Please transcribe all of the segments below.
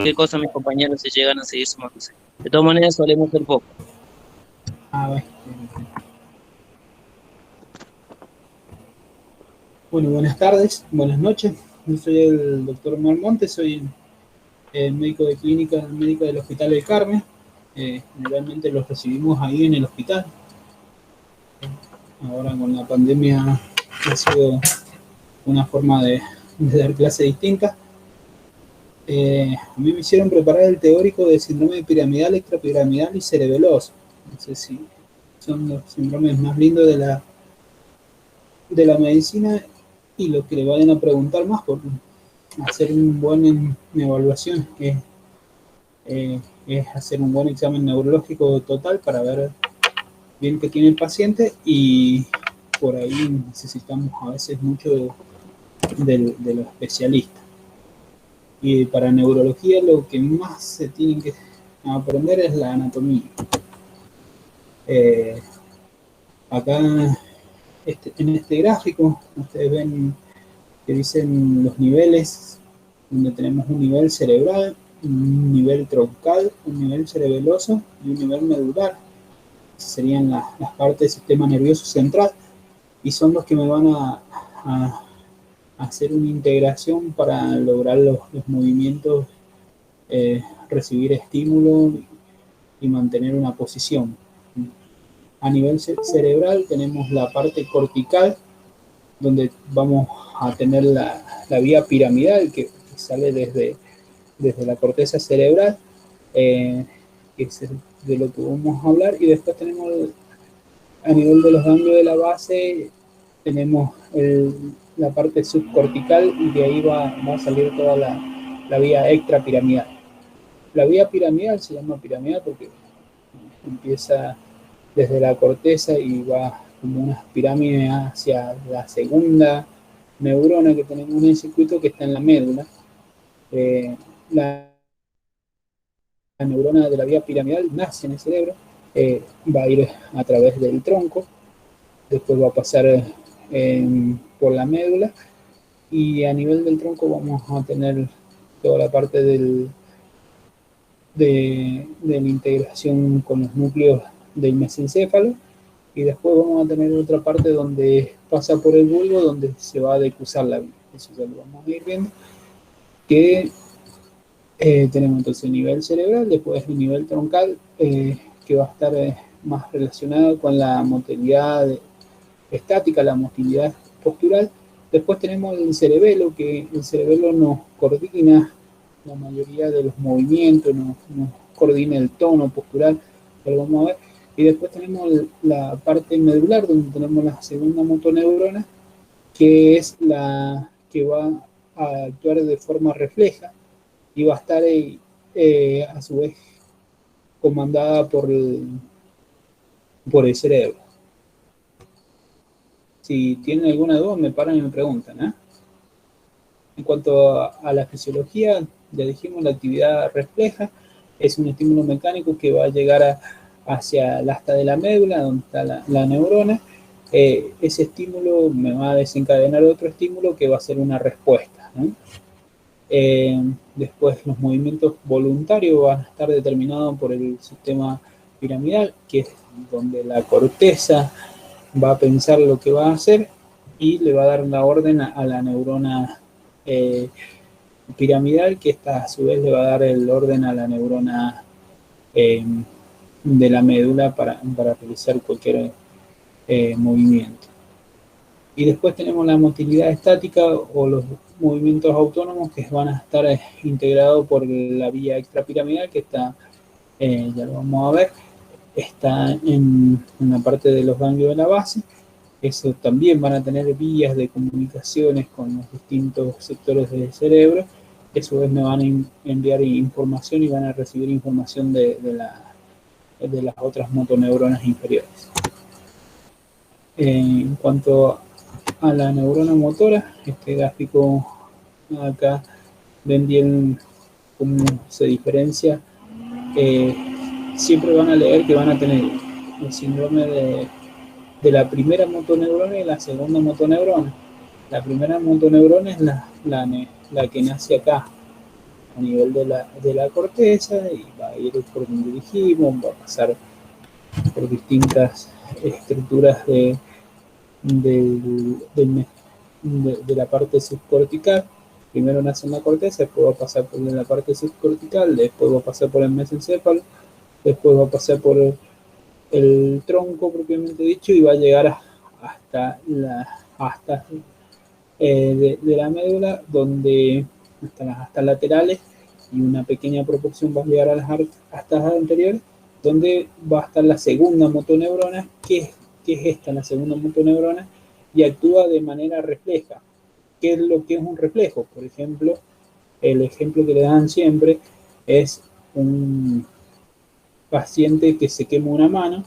Cualquier cosa mis compañeros se llegan a seguir sumándose. De todas maneras, solemos ser poco. Bueno. Bueno, buenas tardes, buenas noches. Yo soy el doctor Omar Montes, soy médico de clínica médica del Hospital del Carmen. Generalmente los recibimos ahí en el hospital. Ahora con la pandemia ha sido una forma de dar clase distinta. A mí me hicieron preparar el teórico de síndrome piramidal, extrapiramidal y cerebeloso. No sé si son los síndromes más lindos de la medicina y lo que le vayan a preguntar más por hacer un buen evaluación es hacer un buen examen neurológico total para ver bien qué tiene el paciente, y por ahí necesitamos a veces mucho de los especialistas. Y para neurología lo que más se tiene que aprender es la anatomía. Eh, Acá en este gráfico ustedes ven que dicen los niveles, donde tenemos un nivel cerebral, un nivel troncal, un nivel cerebeloso y un nivel medular. Serían las partes del sistema nervioso central, y son los que me van a hacer una integración para lograr los movimientos, recibir estímulo y mantener una posición. A nivel cerebral tenemos la parte cortical, donde vamos a tener la vía piramidal que sale desde la corteza cerebral, que es de lo que vamos a hablar, y después tenemos a nivel de los ganglios de la base, tenemos la parte subcortical, y de ahí va a salir toda la vía extrapiramidal. La vía piramidal se llama piramidal porque empieza desde la corteza y va como unas pirámides hacia la segunda neurona que tenemos en el circuito, que está en la médula. La neurona de la vía piramidal nace en el cerebro, va a ir a través del tronco, después va a pasar por la médula, y a nivel del tronco vamos a tener toda la parte de la integración con los núcleos del mesencéfalo, y después vamos a tener otra parte donde pasa por el bulbo, donde se va a decusar la vía. Eso ya lo vamos a ir viendo, que tenemos entonces el nivel cerebral, después el nivel troncal, que va a estar más relacionado con la motilidad estática, la motilidad postural. Después tenemos el cerebelo, que el cerebelo nos coordina la mayoría de los movimientos, nos coordina el tono postural, que lo vamos a ver. Y después tenemos la parte medular, donde tenemos la segunda motoneurona, que es la que va a actuar de forma refleja y va a estar a su vez comandada por el cerebro. Si tienen alguna duda, me paran y me preguntan, ¿eh? En cuanto a la fisiología, ya dijimos, la actividad refleja es un estímulo mecánico que va a llegar hacia el asta de la médula, donde está la neurona. Ese estímulo me va a desencadenar otro estímulo que va a ser una respuesta, ¿no? Después los movimientos voluntarios van a estar determinados por el sistema piramidal, que es donde la corteza va a pensar lo que va a hacer y le va a dar la orden a la neurona piramidal, que esta a su vez le va a dar el orden a la neurona de la médula para realizar cualquier movimiento. Y después tenemos la motilidad estática o los movimientos autónomos, que van a estar integrados por la vía extrapiramidal, que está, ya lo vamos a ver, está en la parte de los ganglios de la base. Eso también van a tener vías de comunicaciones con los distintos sectores del cerebro, que a su vez me van a enviar información y van a recibir información de las otras motoneuronas inferiores. En cuanto a la neurona motora, este gráfico acá ven bien cómo se diferencia. Siempre van a leer que van a tener el síndrome de la primera motoneurona y la segunda motoneurona. La primera motoneurona es la que nace acá, a nivel de la corteza y va a ir por donde dijimos, va a pasar por distintas estructuras de la parte subcortical. Primero nace en la corteza, después va a pasar por la parte subcortical, después va a pasar por el mesencéfalo, después va a pasar por el tronco propiamente dicho y va a llegar hasta de la médula, donde hasta laterales, y una pequeña proporción va a llegar a hasta las anteriores, donde va a estar la segunda motoneurona, que es esta, la segunda motoneurona, y actúa de manera refleja. ¿Qué es lo que es un reflejo? Por ejemplo, el ejemplo que le dan siempre es un paciente que se quema una mano.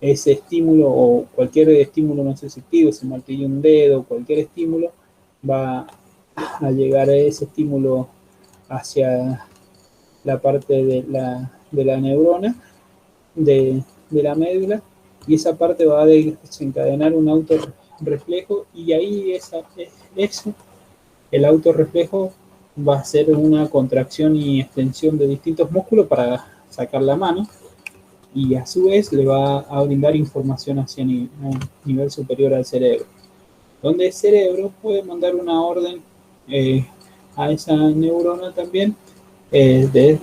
Ese estímulo o cualquier estímulo no susceptivo, se martilla un dedo, cualquier estímulo, va a llegar a ese estímulo hacia la parte de la neurona, de la médula, y esa parte va a desencadenar un autorreflejo, y ahí eso, el autorreflejo va a ser una contracción y extensión de distintos músculos para sacar la mano, y a su vez le va a brindar información hacia un nivel superior al cerebro, donde el cerebro puede mandar una orden a esa neurona también, de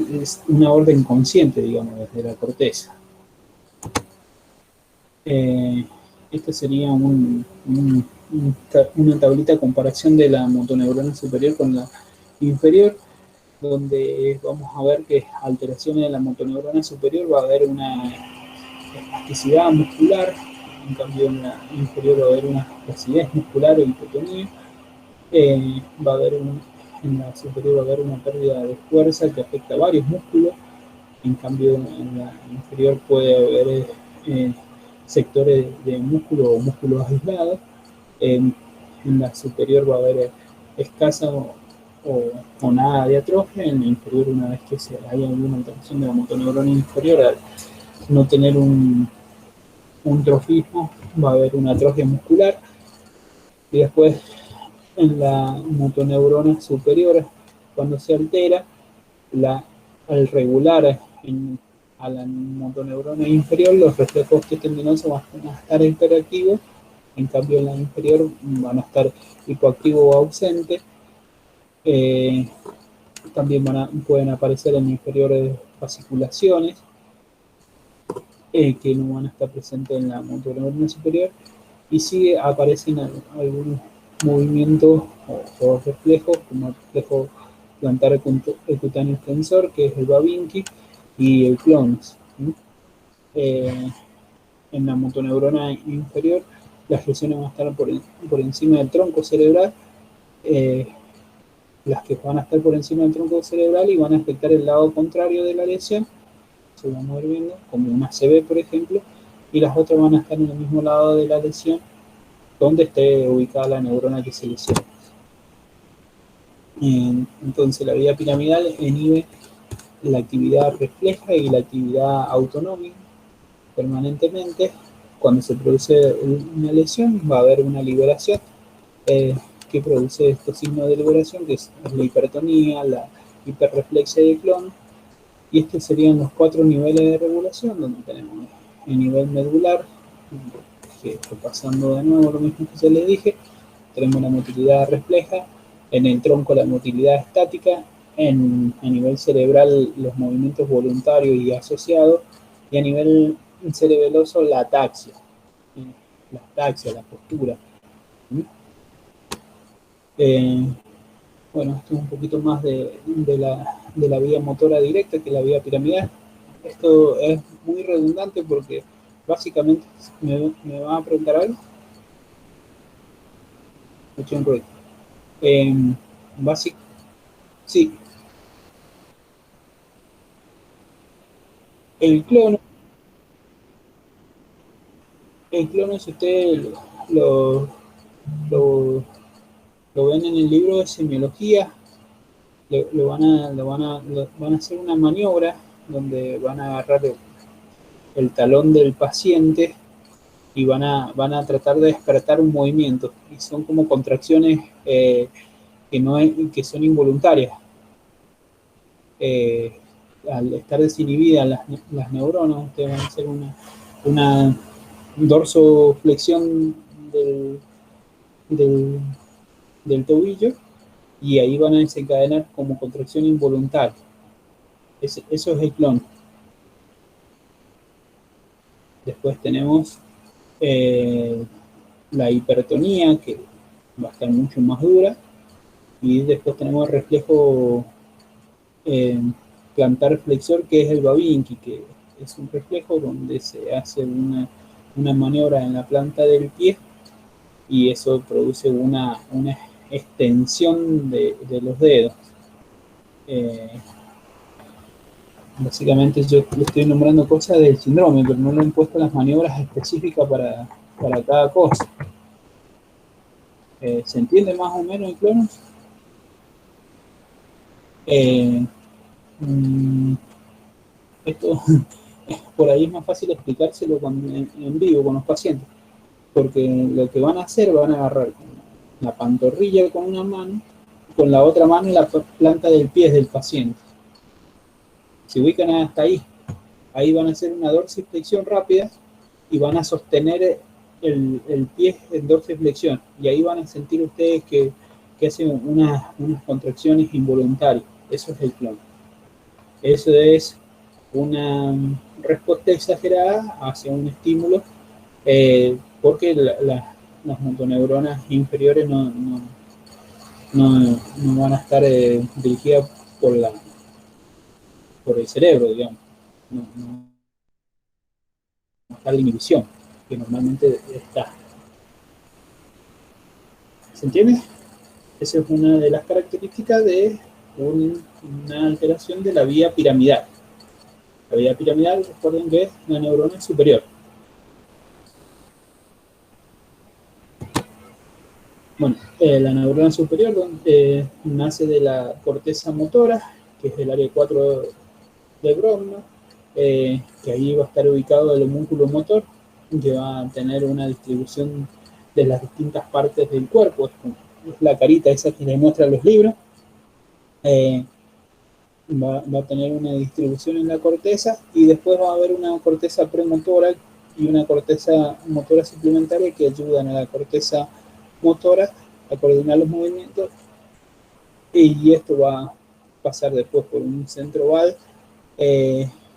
una orden consciente, digamos, desde la corteza. Esto sería una tablita de comparación de la motoneurona superior con la inferior, donde vamos a ver que alteraciones de la motoneurona superior va a haber una espasticidad muscular, en cambio en la inferior va a haber una flacidez muscular o hipotonía, va a haber en la superior va a haber una pérdida de fuerza que afecta a varios músculos, en cambio en la inferior puede haber sectores de músculo o músculos aislados, en la superior va a haber escasa o nada de atrofia, en la inferior una vez que haya alguna alteración de la motoneurona inferior, al no tener un trofismo, va a haber una atrofia muscular, y después en la motoneurona superior, cuando se altera, al regular a la motoneurona inferior, los reflejos tendinosos van a estar hiperactivos, en cambio en la inferior van a estar hipoactivos o ausentes. También pueden aparecer en inferiores fasciculaciones, que no van a estar presentes en la motoneurona superior, y sí aparecen algunos movimientos o reflejos, como el reflejo plantar cutáneo extensor, que es el Babinski, y el clonus. En la motoneurona inferior, las lesiones van a estar por encima del tronco cerebral, las que van a estar por encima del tronco cerebral y van a afectar el lado contrario de la lesión, se van a ir viendo, como una CB, por ejemplo, y las otras van a estar en el mismo lado de la lesión donde esté ubicada la neurona que se lesiona. Entonces, la vía piramidal inhibe la actividad refleja y la actividad autonómica permanentemente. Cuando se produce una lesión, va a haber una liberación que produce estos signos de liberación, que es la hipertonía, la hiperreflexia de clon, y estos serían los 4 niveles de regulación, donde tenemos el nivel medular, que pasando de nuevo lo mismo que se les dije, tenemos la motilidad refleja, en el tronco la motilidad estática, a nivel cerebral los movimientos voluntarios y asociados, y a nivel cerebeloso la ataxia, la postura. Bueno, esto es un poquito más de la vía motora directa que la vía piramidal. Esto es muy redundante porque básicamente me van a preguntar algo. Sí, el clono, si ustedes lo, lo ven en el libro de semiología, van a hacer una maniobra donde van a agarrar el talón del paciente y van a tratar de despertar un movimiento, y son como contracciones que son involuntarias. al estar desinhibidas las neuronas, ustedes van a hacer una dorsoflexión del, del tobillo y ahí van a desencadenar como contracción involuntaria. Eso es el clon. Después tenemos la hipertonía, que va a estar mucho más dura, y después tenemos el reflejo plantar flexor, que es el Babinski, que es un reflejo donde se hace una maniobra en la planta del pie y eso produce una extensión de los dedos. Básicamente yo le estoy nombrando cosas del síndrome, pero no le he puesto las maniobras específicas para cada cosa. ¿Se entiende más o menos el clon? Esto por ahí es más fácil explicárselo en vivo con los pacientes, porque lo que van a hacer, van a agarrar la pantorrilla con una mano, con la otra mano la planta del pie del paciente. Se ubican hasta ahí van a hacer una dorsiflexión rápida y van a sostener el pie en dorsiflexión, y ahí van a sentir ustedes que hacen unas contracciones involuntarias. Eso es el clon. Eso es una respuesta exagerada hacia un estímulo, porque las motoneuronas inferiores no van a estar dirigidas por el cerebro, digamos. No está la inhibición, que normalmente está. ¿Se entiende? Esa es una de las características de una alteración de la vía piramidal. La vía piramidal, recuerden que es la neurona superior. Bueno, la neurona superior nace de la corteza motora, que es el área 4 de Brodmann, que ahí va a estar ubicado el homúnculo motor, que va a tener una distribución de las distintas partes del cuerpo. Es la carita esa que les muestran los libros. Va a tener una distribución en la corteza, y después va a haber una corteza premotora y una corteza motora suplementaria que ayudan a la corteza motora a coordinar los movimientos, y esto va a pasar después por un centro val,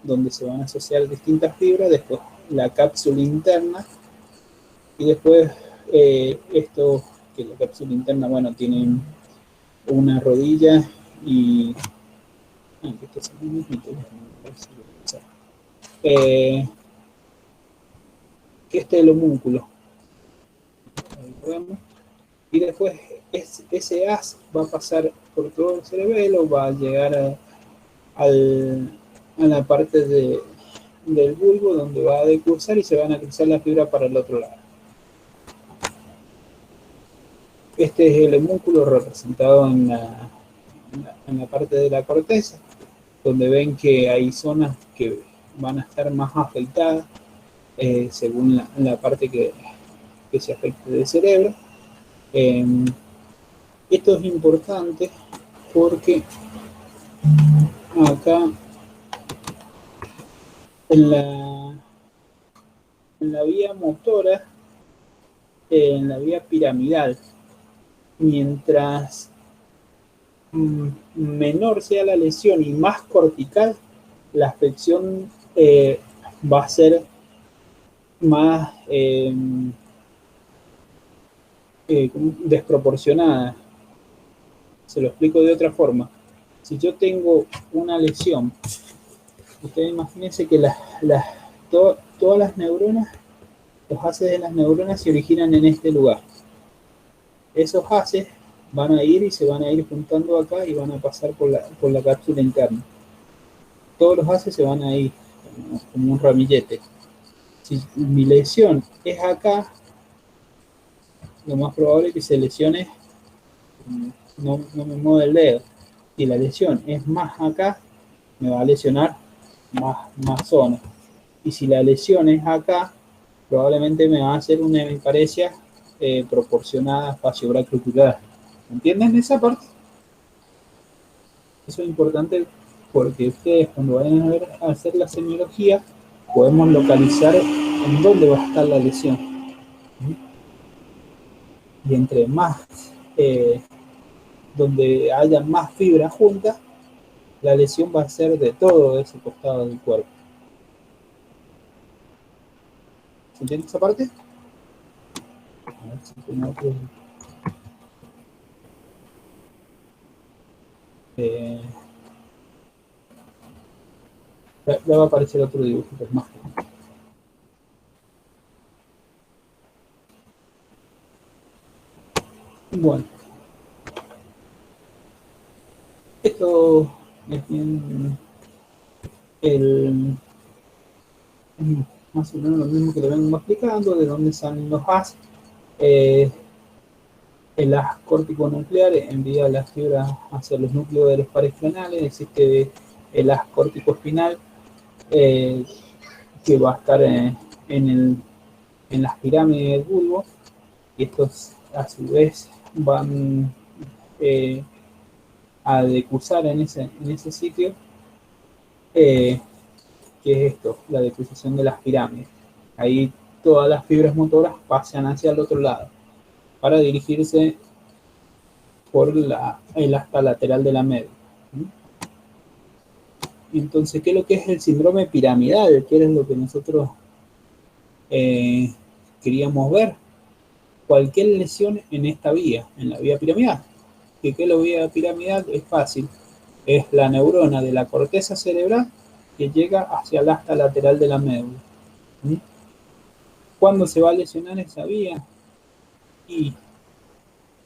donde se van a asociar distintas fibras, después la cápsula interna, y después esto, que la cápsula interna, bueno, tiene una rodilla y que este es el homúnculo. Y después ese haz va a pasar por todo el cerebelo, va a llegar a la parte del bulbo, donde va a decursar y se van a cruzar la fibra para el otro lado. Este es el homúnculo representado en la parte de la corteza, donde ven que hay zonas que van a estar más afectadas según la parte que se afecte del cerebro. Esto es importante porque acá en la vía motora, en la vía piramidal, mientras menor sea la lesión y más cortical, la afección va a ser más desproporcionada. Se lo explico de otra forma. Si yo tengo una lesión, ustedes imagínense que todas las neuronas, los haces de las neuronas se originan en este lugar. Esos haces van a ir y se van a ir juntando acá y van a pasar por la cápsula interna. Todos los haces se van a ir como un ramillete. Si mi lesión es acá, lo más probable es que se lesione, no me mueve el dedo. Si la lesión es más acá, me va a lesionar más zona. Y si la lesión es acá, probablemente me va a hacer una hemiparesia proporcionada espacio-brachioculaar. ¿Entienden esa parte? Eso es importante porque ustedes cuando vayan a hacer la semiología podemos localizar en dónde va a estar la lesión. Y entre más, donde haya más fibras juntas, la lesión va a ser de todo ese costado del cuerpo. ¿Se entiende esa parte? A ver si tengo otro. Ya va a aparecer otro dibujito más. Bueno, esto es bien más o menos lo mismo que le vengo explicando, de dónde salen los haz. El haz corticonuclear envía las fibras hacia los núcleos de los pares craneales. Existe el haz córtico-espinal, que va a estar en las pirámides del bulbo, y estos a su vez van a decusar en ese sitio, que es esto, la decusación de las pirámides. Ahí todas las fibras motoras pasan hacia el otro lado para dirigirse por el asta lateral de la médula. Entonces, ¿qué es lo que es el síndrome piramidal? ¿Qué es lo que nosotros queríamos ver? Cualquier lesión en esta vía, en la vía piramidal. ¿Qué es la vía piramidal? Es fácil. Es la neurona de la corteza cerebral que llega hacia el asta lateral de la médula. ¿Cuándo se va a lesionar esa vía? Y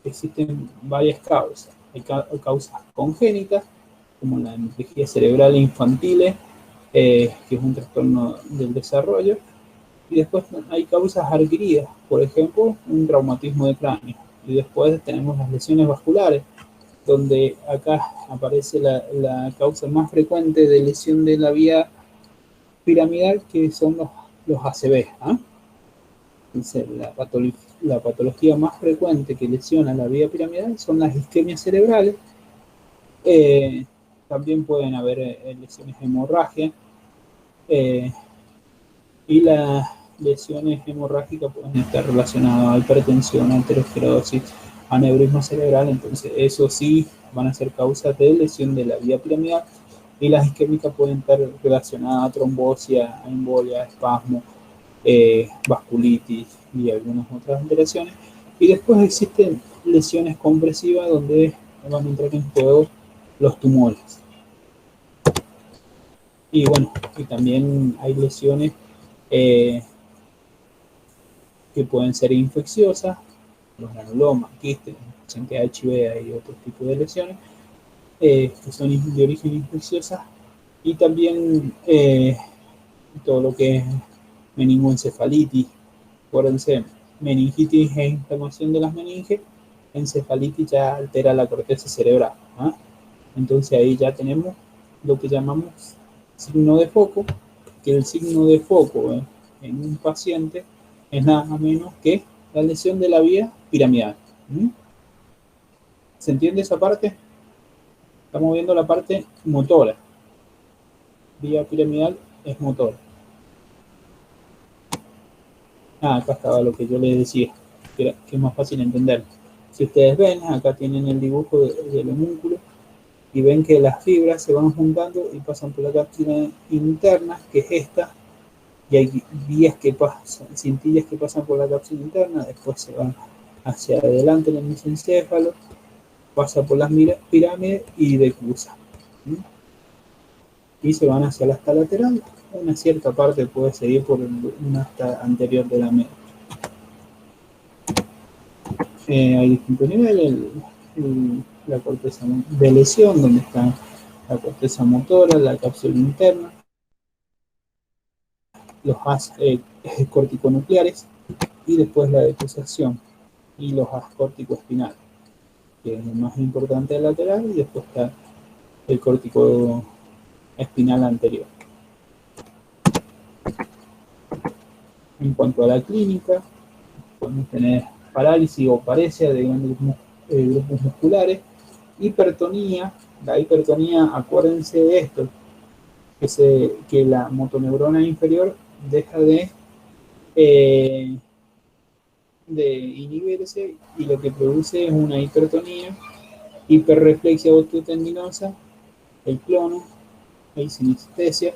existen varias causas. Hay causas congénitas, como la hemiplegia cerebral infantil, que es un trastorno del desarrollo, y después hay causas adquiridas, por ejemplo, un traumatismo de cráneo, y después tenemos las lesiones vasculares, donde acá aparece la causa más frecuente de lesión de la vía piramidal, que son los ACV. ¿eh? Entonces, la patología más frecuente que lesiona la vía piramidal son las isquemias cerebrales. También pueden haber lesiones hemorragias, y las lesiones hemorrágicas pueden estar relacionadas a hipertensión, aterosclerosis, aneurisma cerebral. Entonces eso sí van a ser causas de lesión de la vía piramidal, y las isquémicas pueden estar relacionadas a trombosis, a embolia, espasmo, vasculitis y algunas otras alteraciones. Y después existen lesiones compresivas, donde van a entrar en juego los tumores. Y bueno, y también hay lesiones que pueden ser infecciosas, los granulomas, quistes, HIV y otros tipos de lesiones, que son de origen infecciosa, y también todo lo que es meningoencefalitis. Acuérdense, meningitis es inflamación de las meninges, encefalitis ya altera la corteza cerebral. ¿eh? Entonces ahí ya tenemos lo que llamamos signo de foco, que el signo de foco en un paciente es nada menos que la lesión de la vía piramidal. ¿Se entiende esa parte? Estamos viendo la parte motora. Vía piramidal es motora. Acá estaba lo que yo les decía, que es más fácil entender. Si ustedes ven, acá tienen el dibujo del homúnculo, y ven que las fibras se van juntando y pasan por la cápsula interna, que es esta, y hay vías que pasan, cintillas que pasan por la cápsula interna, después se van hacia adelante en el mesencéfalo, pasa por las pirámides y declusa. Y se van hacia la asta lateral. Una cierta parte puede seguir por una asta anterior de la médula. Hay distintos niveles. La corteza de lesión, donde está la corteza motora, la cápsula interna, los haz corticonucleares, y después la decusación y los haz corticoespinales, que es lo más importante del lateral, y después está el córtico espinal anterior. En cuanto a la clínica, podemos tener parálisis o paresia de grandes grupos musculares, hipertonía La hipertonía, acuérdense de esto, que la motoneurona inferior deja de inhibirse y lo que produce es una hipertonía, hiperreflexia osteotendinosa, el clono, hay sinestesia,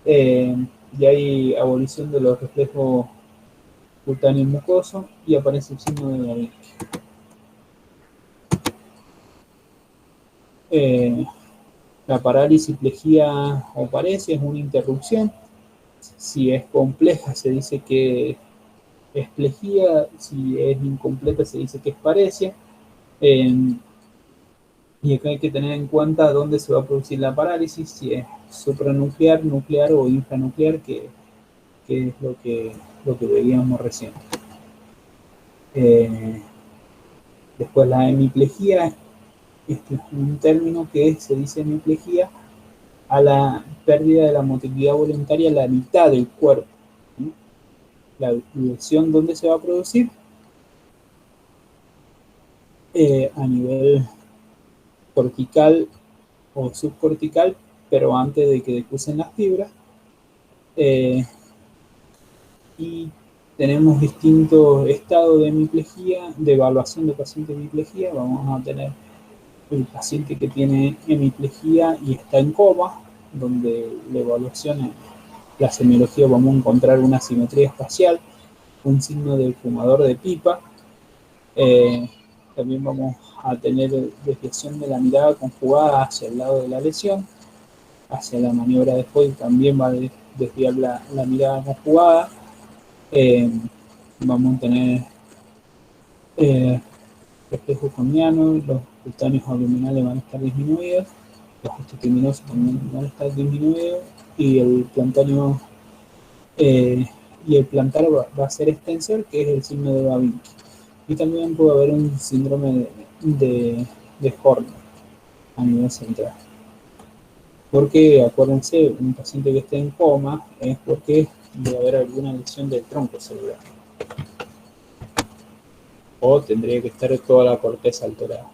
eh, y hay abolición de los reflejos cutáneos mucosos y aparece el signo de David. La parálisis, plejía o paresia es una interrupción. Si es compleja se dice que es plejía, si es incompleta se dice que es paresia. Y acá hay que tener en cuenta dónde se va a producir la parálisis, si es supranuclear, nuclear o infranuclear, que es lo que veíamos recién. Después la hemiplejía, este es un término que se dice hemiplejía a la pérdida de la motilidad voluntaria a la mitad del cuerpo. ¿Sí? La lesión, ¿dónde se va a producir? A nivel cortical o subcortical, pero antes de que decrucen las fibras. Y tenemos distintos estados de hemiplejía, de evaluación de paciente de hemiplejía. Vamos a tener el paciente que tiene hemiplejía y está en coma, donde la evaluación es la semiología, vamos a encontrar una simetría espacial, un signo del fumador de pipa. También vamos a tener desviación de la mirada conjugada hacia el lado de la lesión, hacia la maniobra de Foy también va a desviar la mirada conjugada. Vamos a tener reflejos corneanos, los cutáneos abdominales van a estar disminuidos, los osteoteminosos también van a estar disminuidos, y el plantáneo y el plantar va a ser extensor, que es el signo de Babinski. Y también puede haber un síndrome de Horner a nivel central. Porque acuérdense, un paciente que esté en coma es porque debe haber alguna lesión del tronco cerebral. O tendría que estar toda la corteza alterada.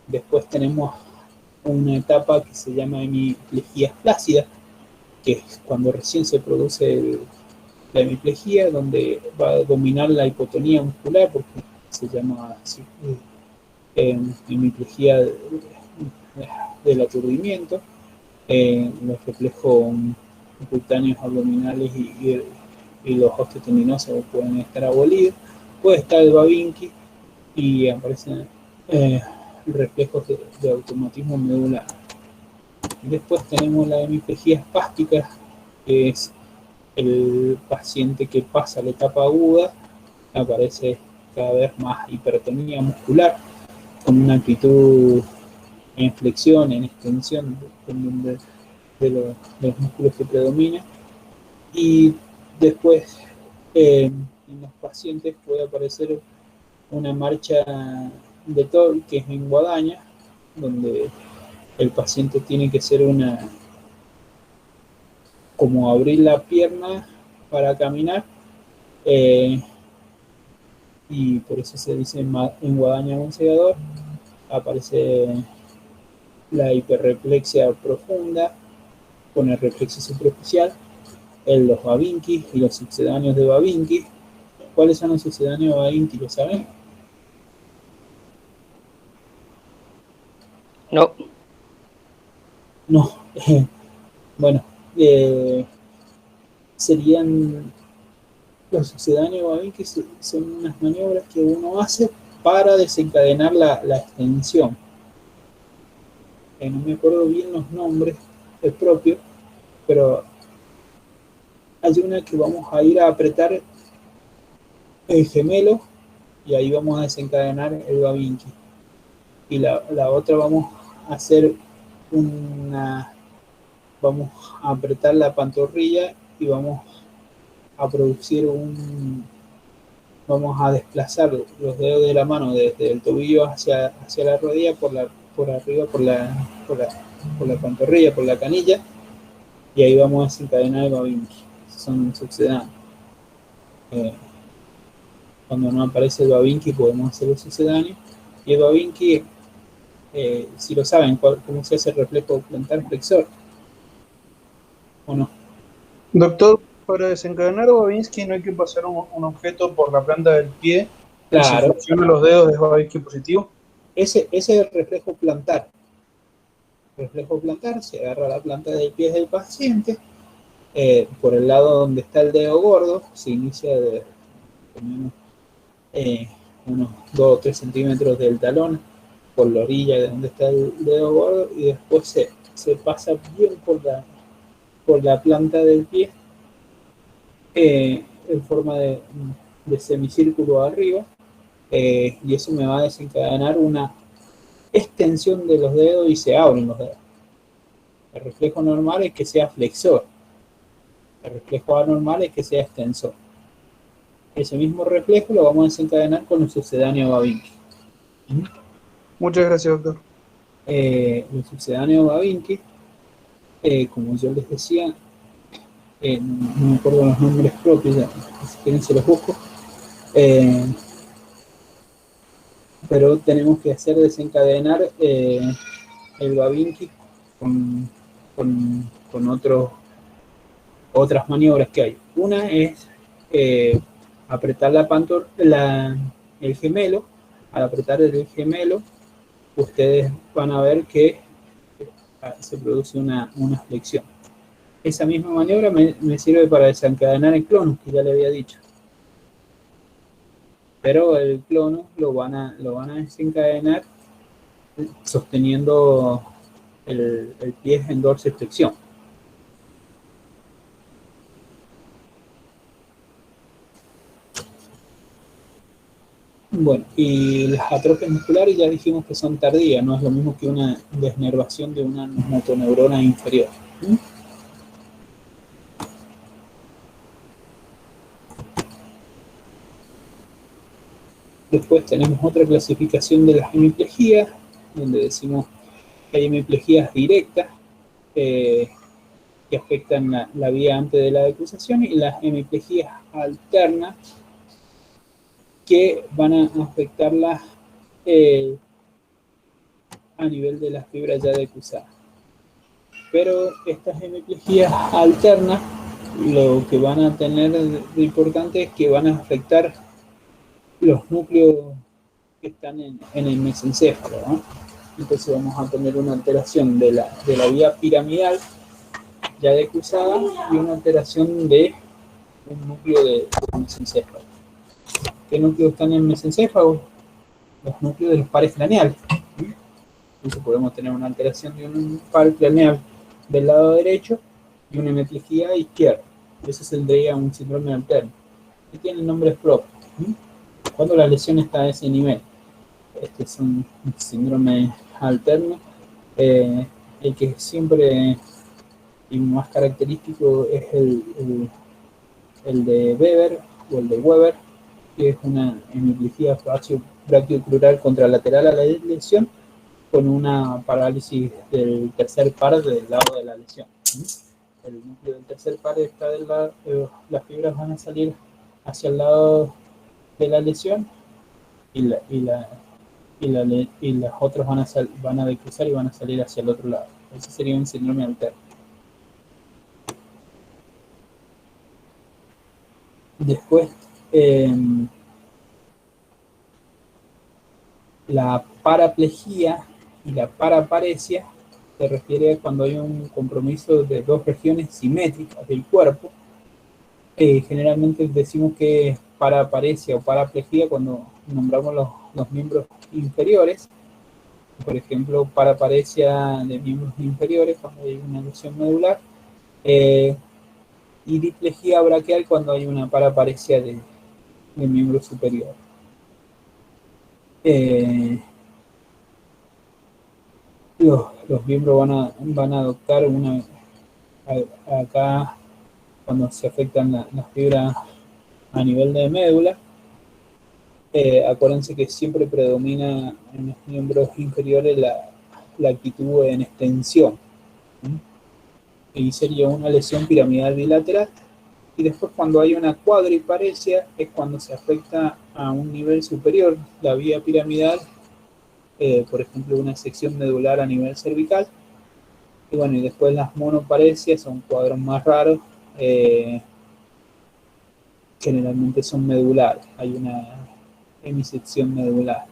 Después tenemos una etapa que se llama hemiplejía flácida, que es cuando recién se produce la hemiplejía, donde va a dominar la hipotonía muscular, porque se llama así, hemiplejía del aturdimiento. Los reflejos cutáneos abdominales y los osteotendinosos pueden estar abolidos. Puede estar el Babinski y aparecen reflejos de automatismo medular. Y después tenemos la hemiplejía espástica, que es el paciente que pasa la etapa aguda, aparece cada vez más hipertonía muscular, con una amplitud en flexión, en extensión, dependiendo de los músculos que predominan. Y después en los pacientes puede aparecer una marcha de Toll, que es en guadaña, donde el paciente tiene que hacer como abrir la pierna para caminar, y por eso se dice en guadaña un segador. Aparece la hiperreflexia profunda con el reflexo superficial, los Babinski y los sucedáneos de Babinski. ¿Cuáles son los sucedáneos de Babinski? ¿Lo saben? No. No. Bueno, serían los sucedáneos de Babinski, son unas maniobras que uno hace para desencadenar la extensión. No me acuerdo bien los nombres propios, pero hay una que vamos a ir a apretar el gemelo y ahí vamos a desencadenar el Babinski. Y la otra vamos a hacer vamos a apretar la pantorrilla y vamos a producir vamos a desplazar los dedos de la mano desde el tobillo hacia la rodilla, por arriba, por la pantorrilla, por la canilla, y ahí vamos a desencadenar el Babinski. Son sucedáneos. Cuando no aparece el Babinski podemos hacer el sucedáneo, y el Babinski si lo saben, cómo se hace el reflejo plantar flexor, ¿o no? Doctor, para desencadenar Babinski no hay que pasar un objeto por la planta del pie y si Claro, funciona los dedos es Babinski positivo. ese es el reflejo plantar. El reflejo plantar se agarra la planta del pie del paciente, por el lado donde está el dedo gordo, se inicia de eh, unos 2 o 3 centímetros del talón, por la orilla de donde está el dedo gordo, y después se pasa bien por la planta del pie, en forma de semicírculo arriba, y eso me va a desencadenar una extensión de los dedos y se abren los dedos. El reflejo normal es que sea flexor, el reflejo anormal es que sea extensor. Ese mismo reflejo lo vamos a desencadenar con el sucedáneo Babinski. Muchas gracias, doctor. El sucedáneo Babinski, como yo les decía, no me acuerdo los nombres propios, si quieren se los busco, pero tenemos que hacer desencadenar el Babinski con otras maniobras que hay. Una es apretar el gemelo. Al apretar el gemelo, ustedes van a ver que se produce una flexión. Esa misma maniobra me sirve para desencadenar el clonus, que ya le había dicho. Pero el clonus lo van a desencadenar sosteniendo el pie en dorsiflexión. Bueno, y las atrofias musculares ya dijimos que son tardías, no es lo mismo que una desnervación de una motoneurona inferior. Después tenemos otra clasificación de las hemiplejías, donde decimos que hay hemiplejías directas que afectan la vía antes de la decusación, y las hemiplejías alternas que van a afectarlas a nivel de las fibras ya decusadas. Pero estas hemiplejías alternas, lo que van a tener de importante es que van a afectar los núcleos que están en el mesencéfalo, ¿no? Entonces vamos a tener una alteración de la vía piramidal ya decusada y una alteración de un núcleo del mesencéfalo. ¿Qué núcleos están en el mesencéfalo? Los núcleos de los pares craneales. Entonces podemos tener una alteración de un par craneal del lado derecho y una hemiplejía izquierda. Eso tendría un síndrome alterno, que tiene nombres propios. Cuando la lesión está a ese nivel, este es un síndrome alterno. El que siempre y más característico es el de Weber o el de Weber, que es una hemiplegia brachiocrural contralateral a la lesión, con una parálisis del tercer par del lado de la lesión. El núcleo del tercer par está del lado, las fibras van a salir hacia el lado de la lesión y las otras van a decruzar y van a salir hacia el otro lado. Ese sería un síndrome alterno. Después, la paraplejía y la paraparesia se refiere a cuando hay un compromiso de dos regiones simétricas del cuerpo. Generalmente decimos que es paraparesia o paraplejía cuando nombramos los miembros inferiores. Por ejemplo, paraparesia de miembros inferiores cuando hay una lesión medular, y diplejía braquial cuando hay una paraparesia de miembro superior. Los miembros van a adoptar acá cuando se afectan las fibras a nivel de médula. Acuérdense que siempre predomina en los miembros inferiores la actitud en extensión. Y sería una lesión piramidal bilateral. Y después, cuando hay una cuadriparesia, es cuando se afecta a un nivel superior la vía piramidal por ejemplo, una sección medular a nivel cervical. Y bueno, y después las monoparesias son cuadros más raros, generalmente son medulares, hay una hemisección medular.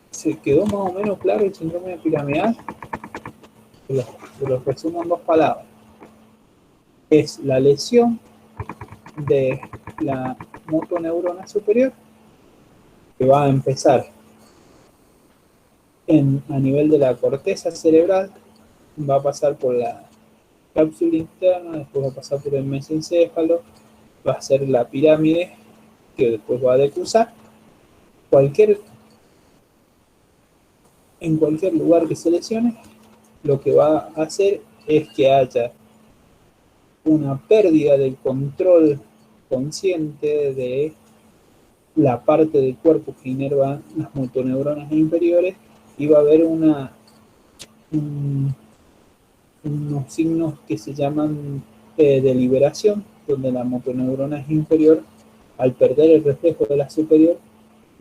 ¿Se quedó más o menos claro el síndrome piramidal? Te lo resumo en 2 palabras. Es la lesión de la motoneurona superior que va a empezar a nivel de la corteza cerebral, va a pasar por la cápsula interna, después va a pasar por el mesencéfalo, va a ser la pirámide que después va a decusar. En cualquier lugar que se lesione, lo que va a hacer es que haya una pérdida del control consciente de la parte del cuerpo que inerva las motoneuronas inferiores, y va a haber unos signos que se llaman de liberación, donde la motoneurona inferior, al perder el reflejo de la superior,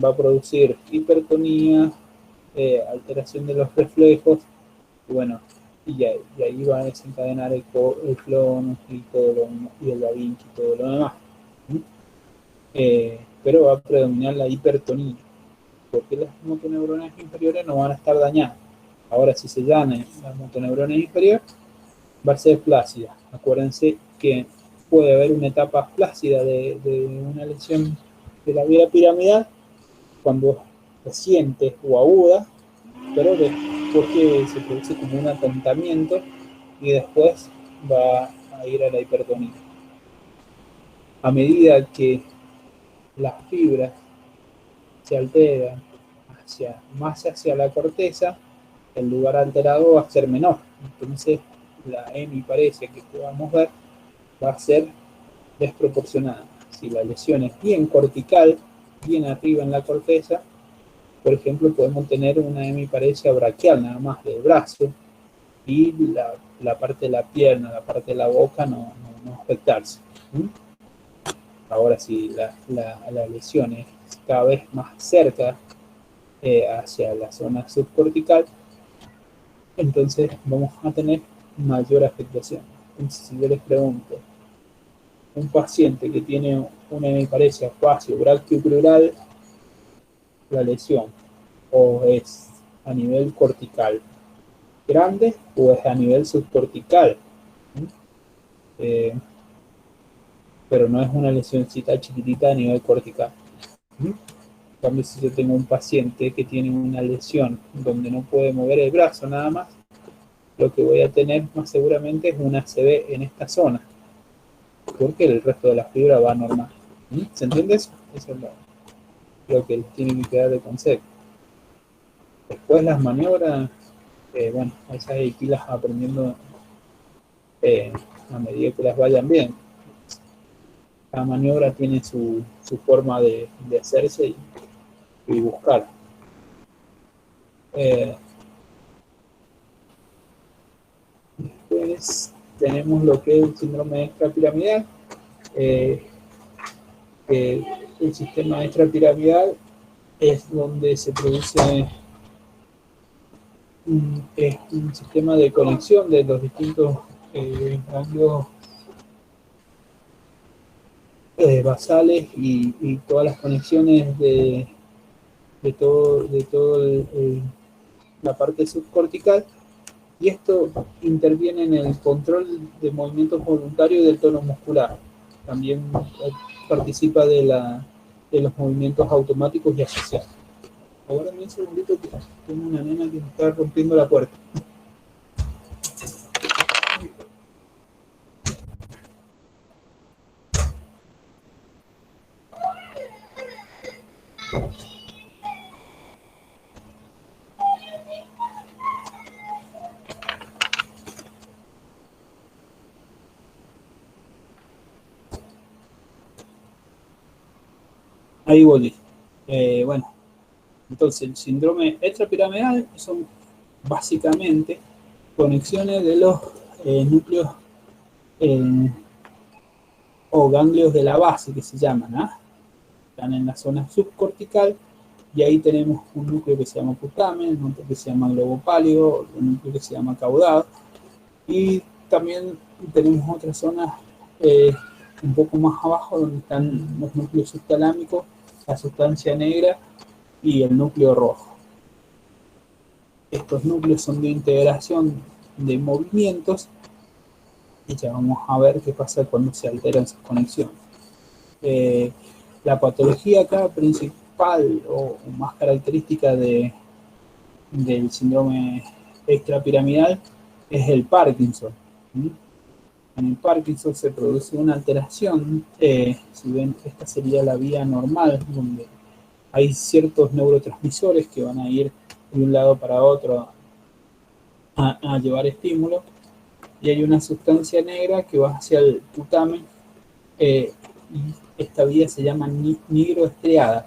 va a producir hipertonía, alteración de los reflejos, y bueno, y ahí va a desencadenar el clonus y el Da Vinci y todo lo demás. Pero va a predominar la hipertonía, porque las motoneuronas inferiores no van a estar dañadas. Ahora, si se llana la motoneurona inferior, va a ser flácida. Acuérdense que puede haber una etapa flácida de una lesión de la vía piramidal cuando reciente o aguda, pero porque se produce como un atontamiento y después va a ir a la hipertonía. A medida que las fibras se alteran más hacia la corteza, el lugar alterado va a ser menor. Entonces, la hemiparesia que podamos ver va a ser desproporcionada. Si la lesión es bien cortical, bien arriba en la corteza, por ejemplo, podemos tener una hemiparesia braquial, nada más del brazo, y la parte de la pierna, la parte de la boca no afectarse. Ahora, si la lesión es cada vez más cerca hacia la zona subcortical, entonces vamos a tener mayor afectación. Entonces, si yo les pregunto, un paciente que tiene una hemiparesia facio-brachioplural, la lesión o es a nivel cortical grande o es a nivel subcortical, pero no es una lesioncita chiquitita a nivel cortical. En cambio, si yo tengo un paciente que tiene una lesión donde no puede mover el brazo nada más, lo que voy a tener más seguramente es una ACV en esta zona, porque el resto de la fibra va normal. ¿Se entiende eso? Eso es lo que les tiene que quedar de concepto. Después las maniobras, bueno, esas hay que irlas aprendiendo a medida que las vayan bien. Cada maniobra tiene su forma de hacerse y buscar. Después tenemos lo que es el síndrome extrapiramidal. El sistema extrapiramidal es donde se produce un sistema de conexión de los distintos ganglios basales y todas las conexiones de todo la parte subcortical, y esto interviene en el control de movimientos voluntarios del tono muscular. También participa de los movimientos automáticos y asociados. Ahora un segundito que tengo una nena que me está rompiendo la puerta. Ahí volví. Bueno, entonces el síndrome extrapiramidal son básicamente conexiones de los núcleos o ganglios de la base, que se llaman, están en la zona subcortical, y ahí tenemos un núcleo que se llama putamen, un núcleo que se llama globo pálido, un núcleo que se llama caudado, y también tenemos otras zonas un poco más abajo donde están los núcleos subtalámicos, la sustancia negra y el núcleo rojo. Estos núcleos son de integración de movimientos y ya vamos a ver qué pasa cuando se alteran sus conexiones. La patología acá principal o más característica del síndrome extrapiramidal es el Parkinson. En el Parkinson se produce una alteración, si ven, esta sería la vía normal, donde hay ciertos neurotransmisores que van a ir de un lado para otro a llevar estímulo, y hay una sustancia negra que va hacia el putamen, y esta vía se llama nigroestriada.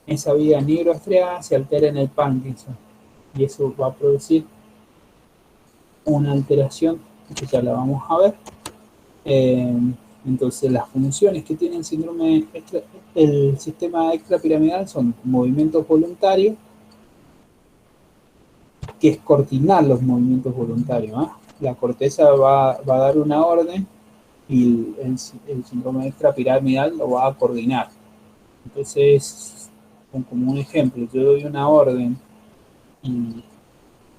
Esa vía nigroestriada se altera en el Parkinson, y eso va a producir una alteración que ya la vamos a ver. Entonces las funciones que tiene el sistema extrapiramidal son movimientos voluntarios, que es coordinar los movimientos voluntarios, ¿eh? La corteza va a dar una orden y el síndrome extrapiramidal lo va a coordinar. Entonces, como un ejemplo, yo doy una orden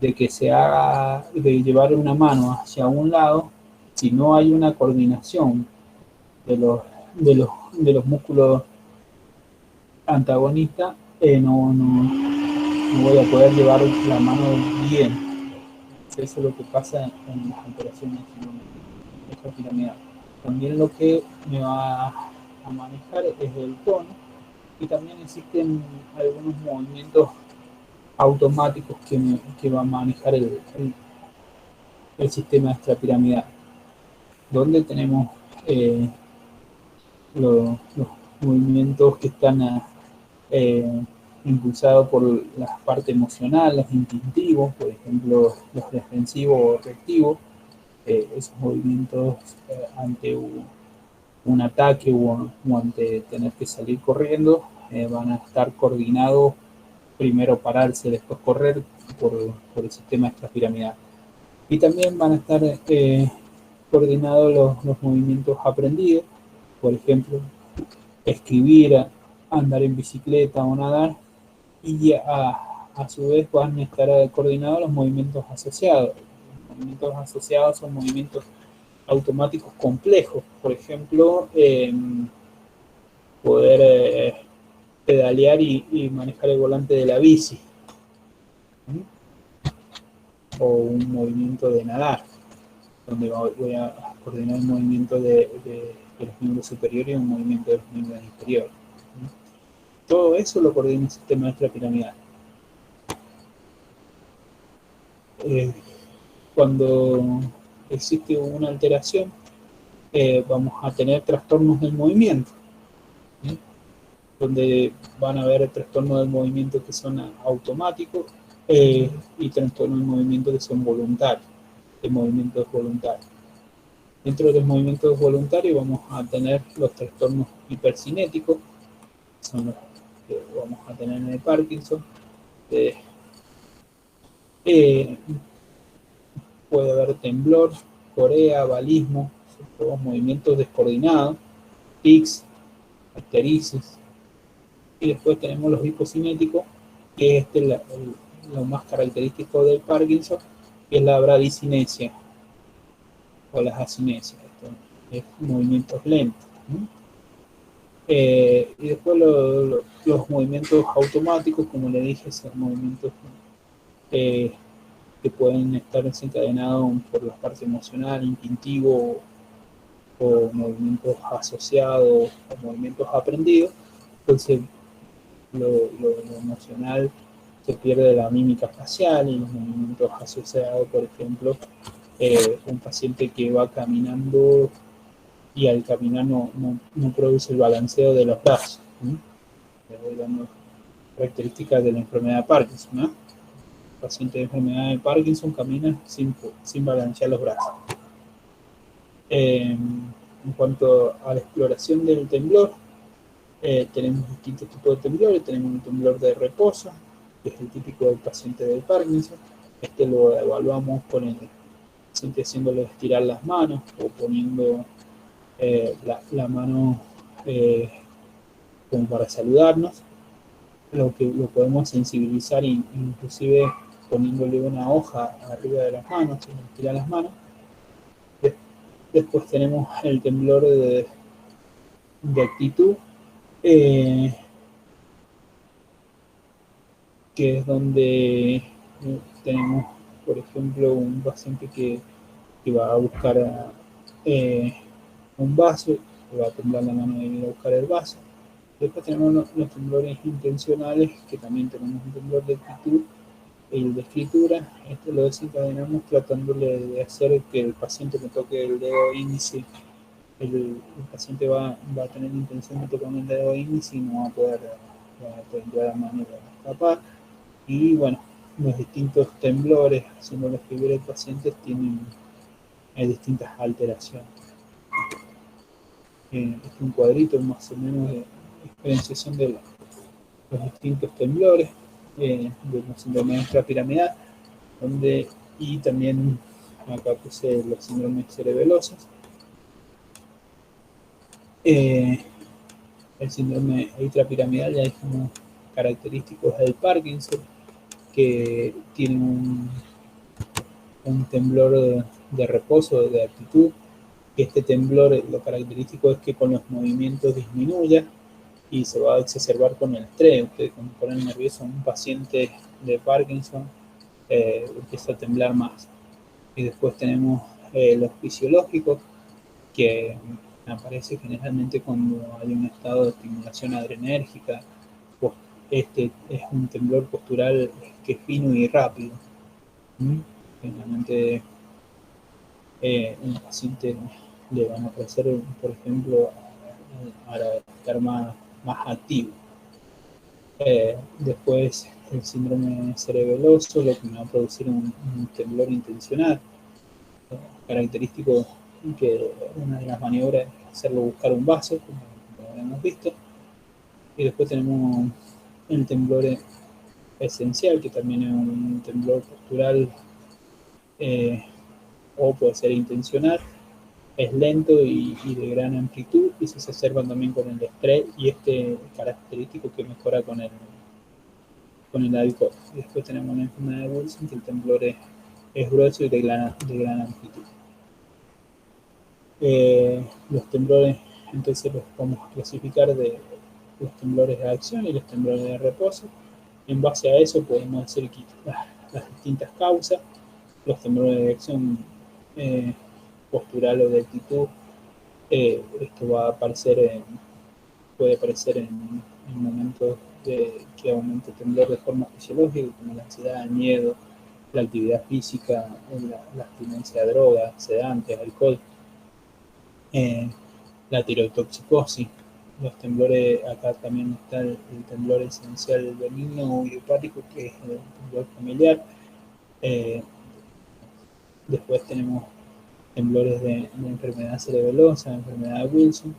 de que se haga, de llevar una mano hacia un lado. Si no hay una coordinación de los músculos antagonistas, no voy a poder llevar la mano bien. Eso es lo que pasa en las alteraciones extrapiramidal. También lo que me va a manejar es el tono, y también existen algunos movimientos automáticos que va a manejar el sistema extrapiramidal, donde tenemos los movimientos que están impulsados por la parte emocional, los instintivos, por ejemplo, los defensivos o reactivos, esos movimientos ante un ataque o ante tener que salir corriendo, van a estar coordinados, primero pararse, después correr por el sistema extrapiramidal. Y también van a estar coordinados los movimientos aprendidos, por ejemplo, escribir, andar en bicicleta o nadar, y a su vez van a estar coordinados los movimientos asociados. Los movimientos asociados son movimientos automáticos complejos, por ejemplo, poder pedalear y manejar el volante de la bici, o un movimiento de nadar, donde voy a coordinar el movimiento de los miembros superiores y un movimiento de los miembros inferiores. Todo eso lo coordina el sistema extrapiramidal. Cuando existe una alteración, vamos a tener trastornos del movimiento, donde van a haber trastornos del movimiento que son automáticos, y trastornos del movimiento que son voluntarios, de movimientos voluntarios. Dentro de los movimientos voluntarios vamos a tener los trastornos hipercinéticos, que son los que vamos a tener en el Parkinson. Puede haber temblor, corea, balismo, todos movimientos descoordinados, tics, ictericia. Y después tenemos los hipocinéticos, que es lo más característico del Parkinson, que es la bradicinesia o las acinesias. Esto es movimientos lentos, ¿no? Y después los movimientos automáticos, como le dije, son movimientos que pueden estar desencadenados por la parte emocional, instintivo, o movimientos asociados o movimientos aprendidos. Entonces lo emocional se pierde la mímica facial y los movimientos asociados, por ejemplo, un paciente que va caminando y al caminar no produce el balanceo de los brazos. Les voy dando características de la enfermedad de Parkinson, ¿no? El paciente de enfermedad de Parkinson camina sin balancear los brazos. En cuanto a la exploración del temblor, Tenemos distintos tipos de temblores. Tenemos un temblor de reposo, que es el típico del paciente de Parkinson. Este lo evaluamos con el paciente haciéndole estirar las manos o poniendo la mano como para saludarnos. Lo podemos sensibilizar inclusive poniéndole una hoja arriba de las manos, sin estirar las manos. Después tenemos el temblor de actitud, que es donde tenemos, por ejemplo, un paciente que va a buscar un vaso, que va a temblar la mano de ir a buscar el vaso. Después tenemos los temblores intencionales, que también tenemos un temblor de actitud y el de escritura. Este lo desencadenamos tratándole de hacer que el paciente me toque el dedo índice. El paciente va a tener intención de tocar el dedo índice y no va a poder de la manera de escapar. Y bueno, los distintos temblores, haciendo escribir el paciente, tienen distintas alteraciones. Este es un cuadrito más o menos de diferenciación de los distintos temblores, de los síndromes extrapiramidal, y también acá puse los síndromes cerebelosos. El síndrome intrapiramidal ya es como característico del Parkinson, que tiene un temblor de reposo, de actitud. Este temblor, lo característico es que con los movimientos disminuya y se va a exacerbar con el estrés. Ustedes cuando ponen nervioso a un paciente de Parkinson, empieza a temblar más. Y después tenemos los fisiológicos, que aparece generalmente cuando hay un estado de estimulación adrenérgica. Pues este es un temblor postural que es fino y rápido. Generalmente un paciente le van a aparecer, por ejemplo, para estar más activo. Después el síndrome cerebeloso, lo que me va a producir un temblor intencional, característico, que una de las maniobras es hacerlo buscar un vaso, como hemos visto. Y después tenemos el temblor esencial, que también es un temblor postural, o puede ser intencional. Es lento y de gran amplitud, y se exacerban también con el estrés, y este característico que mejora con el alcohol. Y después tenemos una enfermedad de Wilson, que el temblor es grueso y de gran amplitud. Los temblores, entonces los vamos a clasificar de los temblores de acción y los temblores de reposo. En base a eso podemos hacer las distintas causas. Los temblores de acción postural o de actitud, esto va a aparecer puede aparecer en momentos que aumente el temblor de forma fisiológica, como la ansiedad, el miedo, la actividad física, la abstinencia de drogas, sedantes, alcohol, la tirotoxicosis. Los temblores, acá también está el temblor esencial benigno o idiopático, que es el temblor familiar. Después tenemos temblores de enfermedad cerebelosa, enfermedad de Wilson,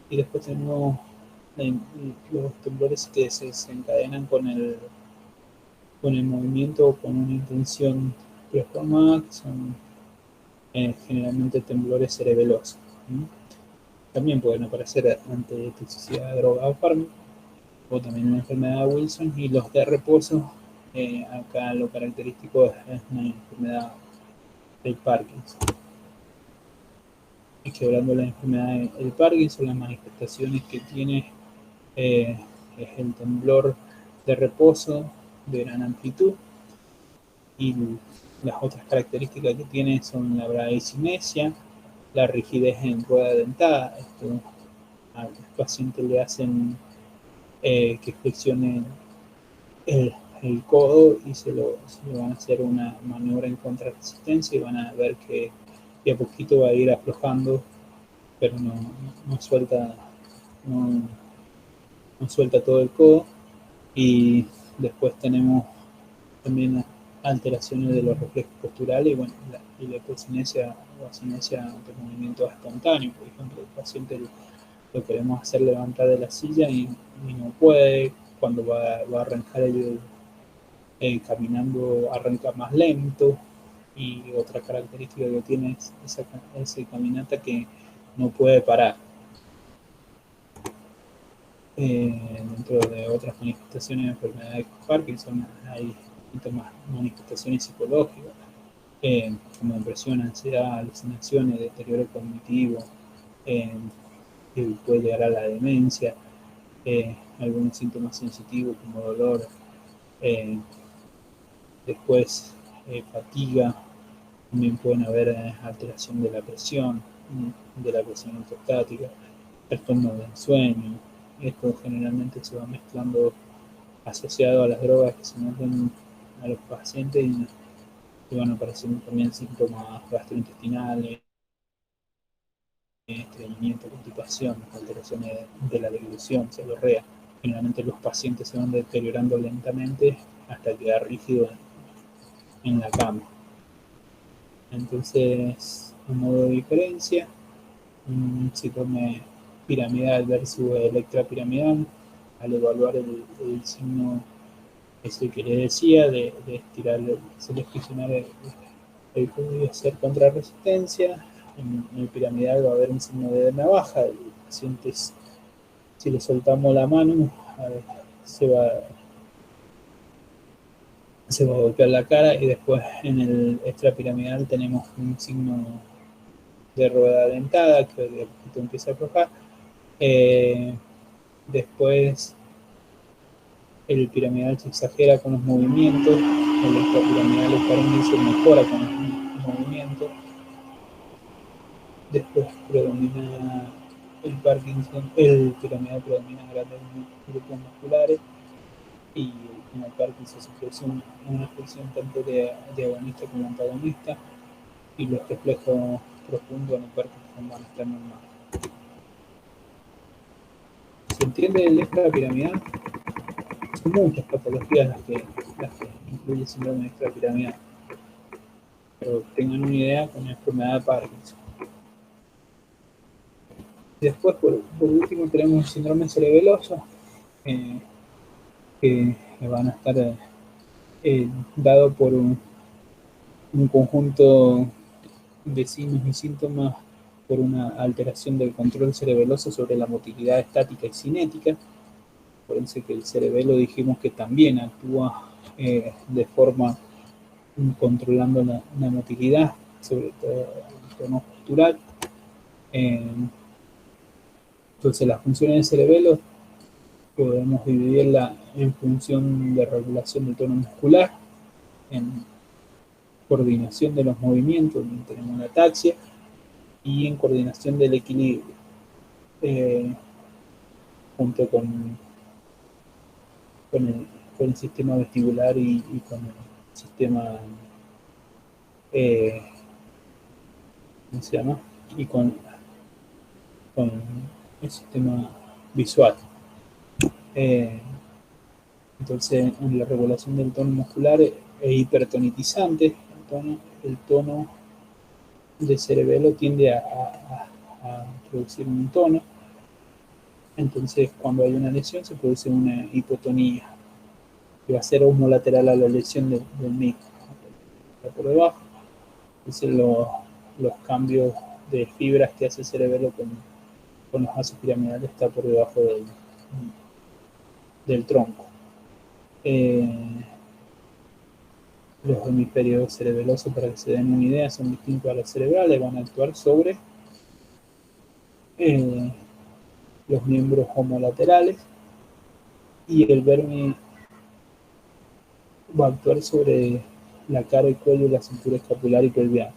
y después tenemos los temblores que se desencadenan con el movimiento o con una intención preformada, que son generalmente temblores cerebelosos. También pueden aparecer ante toxicidad de droga o fármaco, o también en la enfermedad de Wilson. Y los de reposo, acá lo característico es una enfermedad del Parkinson. Y que hablando de la enfermedad del Parkinson, las manifestaciones que tiene es el temblor de reposo de gran amplitud, y las otras características que tiene son la bradicinesia, la rigidez en rueda dentada. Al paciente le hacen que flexione el codo y se le van a hacer una maniobra en contrarresistencia, y van a ver que de a poquito va a ir aflojando, pero no suelta, no suelta todo el codo. Y después tenemos también alteraciones de los reflejos posturales, y bueno, la hipocinesia o asinesia de movimiento espontáneo. Por ejemplo, el paciente lo queremos hacer levantar de la silla y no puede. Cuando va a arrancar caminando, arranca más lento. Y otra característica que tiene es esa caminata que no puede parar. Dentro de otras manifestaciones de enfermedad de Parkinson hay manifestaciones psicológicas, como depresión, ansiedad, alucinaciones, deterioro cognitivo, que puede llegar a la demencia, algunos síntomas sensitivos como dolor, eh, después fatiga, también pueden haber alteración de la presión ortostática, trastornos del sueño. Esto generalmente se va mezclando asociado a las drogas que se meten a los pacientes y van apareciendo también síntomas gastrointestinales, estreñimiento, constipación, alteraciones de la deglución, seborrea. Generalmente los pacientes se van deteriorando lentamente hasta quedar rígido en la cama. Entonces, a modo de diferencia, un síndrome piramidal versus electrapiramidal, al evaluar el signo ese que le decía de estirar, seleccionar el cuello y hacer contrarresistencia. En el piramidal va a haber un signo de navaja. El paciente, si le soltamos la mano, se va a golpear la cara, y después en el extrapiramidal tenemos un signo de rueda dentada que de poquito empieza a aflojar. Después el piramidal se exagera con los movimientos, el extrapiramidal, el Parkinson mejora con los movimientos. Después predomina el Parkinson, el piramidal predomina grandes grupos musculares, y en el Parkinson se produce una función tanto de agonista como antagonista, y los reflejos profundos en el Parkinson van a estar normales. ¿Se entiende el extrapiramidal? Son muchas patologías las que incluye el síndrome extrapiramidal, pero tengan una idea con la enfermedad de Parkinson. Después, por último, tenemos el síndrome cerebeloso, que van a estar dados por un conjunto de signos y síntomas por una alteración del control cerebeloso sobre la motilidad estática y cinética. Acuérdense que el cerebelo dijimos que también actúa de forma controlando la motilidad, sobre todo el tono postural. Entonces, las funciones del cerebelo podemos dividirla en función de regulación del tono muscular, en coordinación de los movimientos, donde tenemos una ataxia, y en coordinación del equilibrio, junto con el sistema vestibular y con el sistema, ¿cómo se llama? Y con el sistema visual. Entonces, en la regulación del tono muscular es hipertonitizante. El tono del cerebelo tiende a producir un tono. Entonces, cuando hay una lesión, se produce una hipotonía, que va a ser homolateral a la lesión del mismo. Por debajo, entonces los cambios de fibras que hace el cerebelo con los vasos piramidales está por debajo del tronco. Los hemisferios cerebelosos, para que se den una idea, son distintos a los cerebrales, van a actuar sobre los miembros homolaterales, y el vermi va a actuar sobre la cara, el cuello, la cintura escapular y pelviana.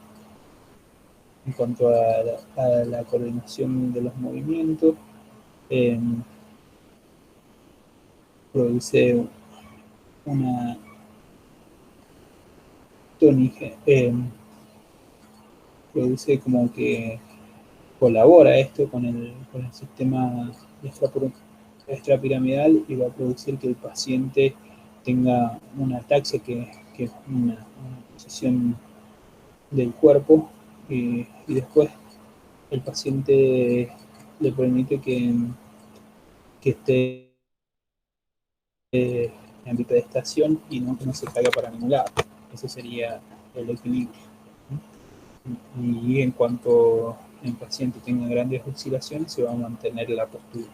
En cuanto a la coordinación de los movimientos, produce una produce como que colabora esto con el sistema extrapiramidal, y va a producir que el paciente tenga una ataxia, que es una posición del cuerpo, y después el paciente le permite que esté en bipedestación y no que no se caiga para ningún lado. Eso sería el equilibrio. Y en cuanto el paciente tenga grandes oscilaciones, se va a mantener la postura.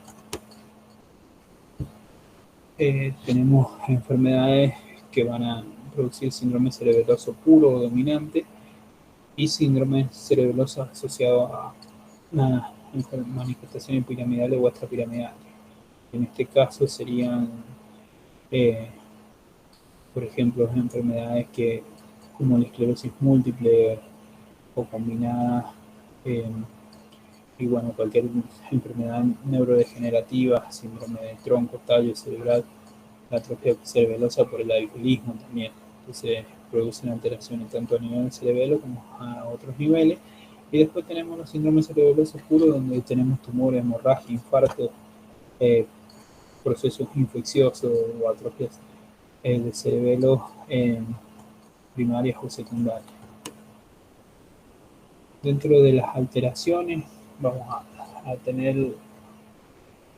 Tenemos enfermedades que van a producir síndrome cerebeloso puro o dominante y síndrome cerebeloso asociado a una manifestación piramidal o extrapiramidal. En este caso serían, por ejemplo, enfermedades como la esclerosis múltiple o combinada, y bueno, cualquier enfermedad neurodegenerativa, síndrome de tronco, tallo cerebral, la atrofia cerebelosa por el alcoholismo también. Entonces producen alteraciones tanto a nivel del cerebelo como a otros niveles. Y después tenemos los síndromes cerebelosos puros, donde tenemos tumores, hemorragia, infartos, procesos infecciosos o atrofias de cerebelo primarias o secundarias. Dentro de las alteraciones vamos a tener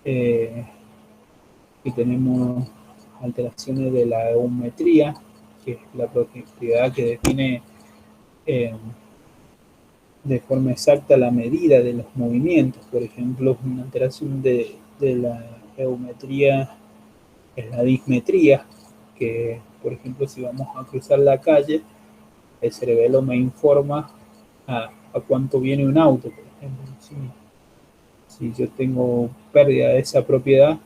que tenemos alteraciones de la eumetría, que es la propiedad que define de forma exacta la medida de los movimientos. Por ejemplo, una alteración de la eumetría es la dismetría, que por ejemplo si vamos a cruzar la calle, el cerebelo me informa a cuánto viene un auto, por ejemplo. Si yo tengo pérdida de esa propiedad,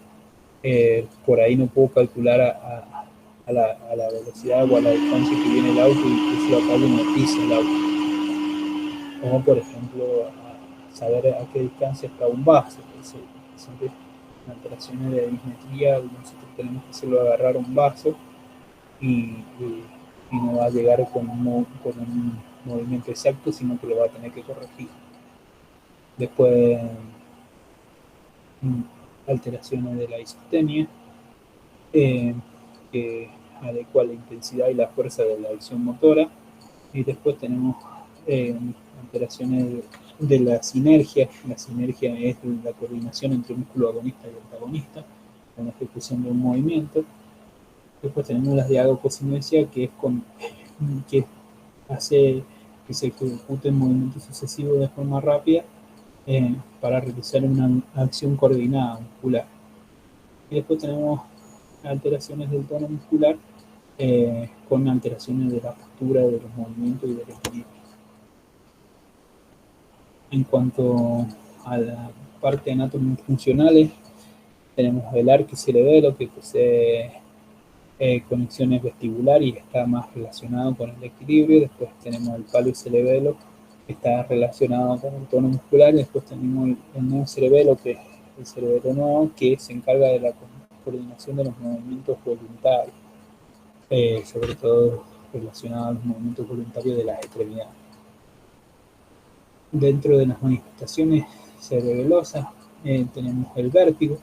por ahí no puedo calcular a la velocidad o a la distancia que viene el auto y cruzo la calle y me pisa el auto. Como por ejemplo saber a qué distancia está un vaso. Siempre en alteraciones de dismetría nosotros tenemos que hacerlo agarrar un vaso y no va a llegar con un movimiento exacto, sino que lo va a tener que corregir. Después alteraciones de la isostenia, que adecua la intensidad y la fuerza de la acción motora. Y después tenemos alteraciones de la sinergia. La sinergia es la coordinación entre músculo agonista y antagonista con la ejecución de un movimiento. Después tenemos las de agocosinesia, que hace que se ejecuten movimientos sucesivos de forma rápida para realizar una acción coordinada muscular. Y después tenemos alteraciones del tono muscular con alteraciones de la postura, de los movimientos y del equilibrio. En cuanto a la parte anatómico-funcionales, tenemos el arco cerebelo, que posee conexiones vestibulares y está más relacionado con el equilibrio. Después tenemos el palo cerebelo, que está relacionado con el tono muscular. Y después tenemos el nuevo cerebelo, que es el cerebelo nuevo, que se encarga de la coordinación de los movimientos voluntarios, sobre todo relacionado a los movimientos voluntarios de las extremidades. Dentro de las manifestaciones cerebelosas tenemos el vértigo,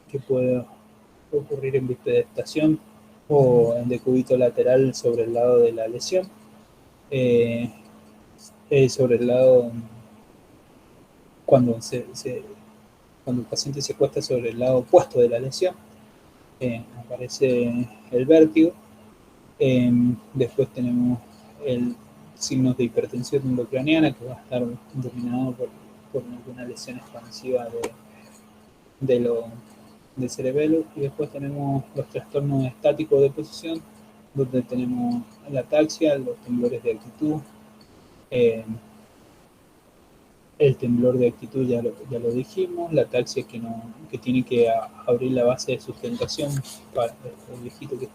que puede ocurrir en bipedestación o en decúbito lateral sobre el lado de la lesión, sobre el lado cuando el paciente se acuesta sobre el lado opuesto de la lesión, aparece el vértigo. Después tenemos signos de hipertensión endocraniana, que va a estar dominado por alguna lesión expansiva del cerebelo. Y después tenemos los trastornos estáticos de posición, donde tenemos la ataxia, los temblores de actitud. El temblor de actitud ya lo dijimos, la ataxia que tiene que abrir la base de sustentación, para el viejito que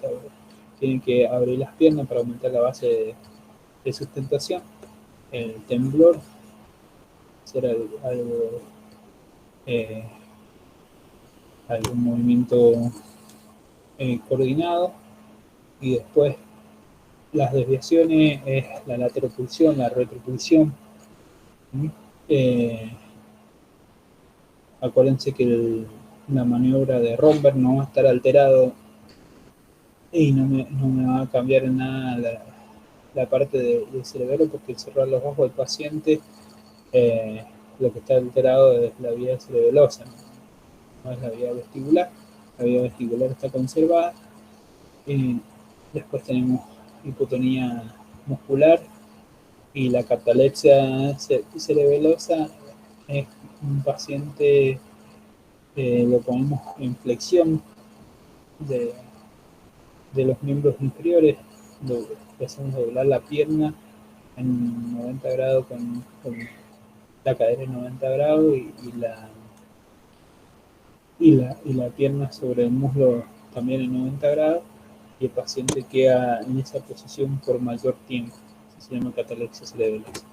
tiene que abrir las piernas para aumentar la base de sustentación. El temblor será algún movimiento coordinado. Y después las desviaciones es la lateropulsión, la retropulsión. Acuérdense que la maniobra de Romberg no va a estar alterado y no me va a cambiar en nada la parte del cerebelo, porque al cerrar los ojos del paciente eh, lo que está alterado es la vía cerebelosa, no es la vía vestibular. La vía vestibular está conservada. Después tenemos hipotonía muscular y la catalepsia cerebelosa es un paciente, lo ponemos en flexión de, de los miembros inferiores, le hacemos doblar la pierna en 90 grados con la cadera en 90 grados y la pierna sobre el muslo también en 90 grados, y el paciente queda en esa posición por mayor tiempo. Se llama catalepsia cerebelosa.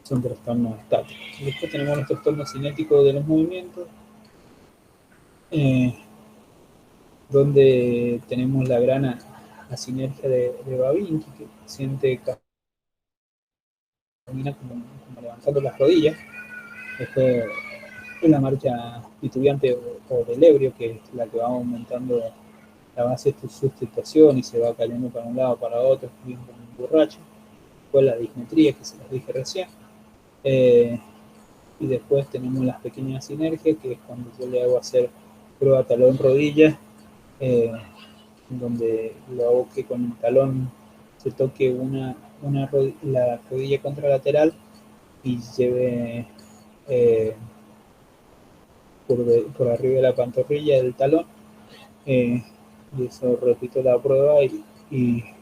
Son trastornos estáticos. Después tenemos los trastornos cinéticos de los movimientos, donde tenemos la gran asinergia de Babinski, que el paciente camina como levantando las rodillas. Después en la marcha titubeante o del ebrio, que es la que va aumentando la base de sustentación y se va cayendo para un lado para otro, bien como un borracho. Después la dismetría, que se las dije recién. Y después tenemos las pequeñas sinergias, que es cuando yo le hago hacer prueba talón-rodilla, donde lo hago que con el talón se toque la rodilla contralateral y lleve por arriba de la pantorrilla del talón. Y eso repito la prueba y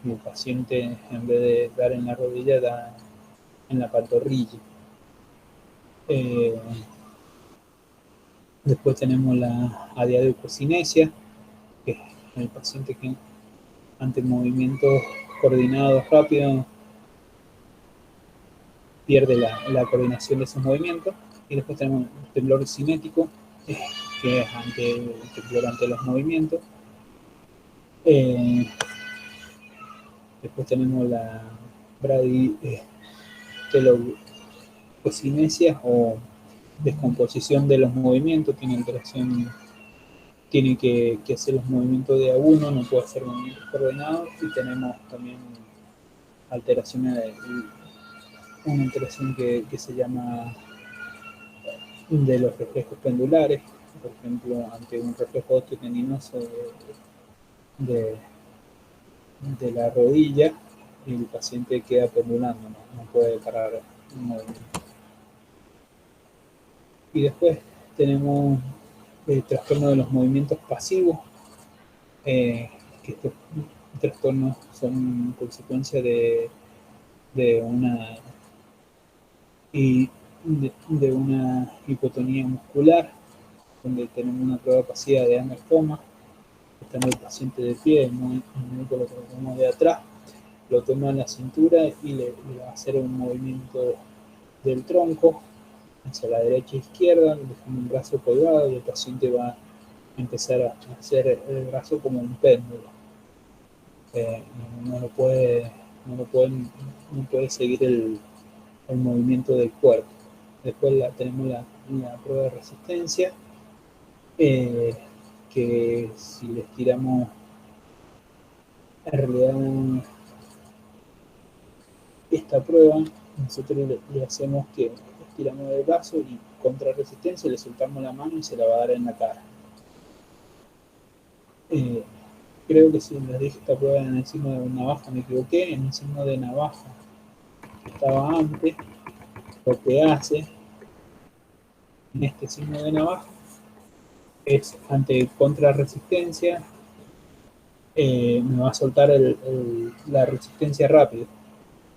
el paciente, en vez de dar en la rodilla, da en la pantorrilla. Después tenemos la adiaducocinesia, que es el paciente que ante movimientos coordinados rápidos pierde la coordinación de esos movimientos. Y después tenemos el temblor cinético, que es el temblor ante los movimientos. Después tenemos la braditelococinesia o descomposición de los movimientos. Tiene que hacer los movimientos de a uno, no puede hacer movimientos coordinados. Y tenemos también una alteración que se llama de los reflejos pendulares, por ejemplo, ante un reflejo osteotendinoso de la rodilla, y el paciente queda pendulando, no puede parar el movimiento. Y después tenemos el trastorno de los movimientos pasivos, que estos trastornos son consecuencia de una hipotonía muscular, donde tenemos una prueba pasiva de Hammer-Thomas, estando el paciente de pie, el médico lo tomamos de atrás, lo toma en la cintura y le va a hacer un movimiento del tronco hacia la derecha e izquierda, dejando un brazo colgado, y el paciente va a empezar a hacer el brazo como un péndulo. No puede seguir el movimiento del cuerpo. Después tenemos la prueba de resistencia, que si le estiramos, en realidad esta prueba nosotros le hacemos que estiramos el brazo y contra resistencia le soltamos la mano y se la va a dar en la cara. Creo que si les dije esta prueba en el signo de navaja me equivoqué. En el signo de navaja estaba antes. Lo que hace en este signo de navaja es, ante contrarresistencia, me va a soltar la resistencia rápido,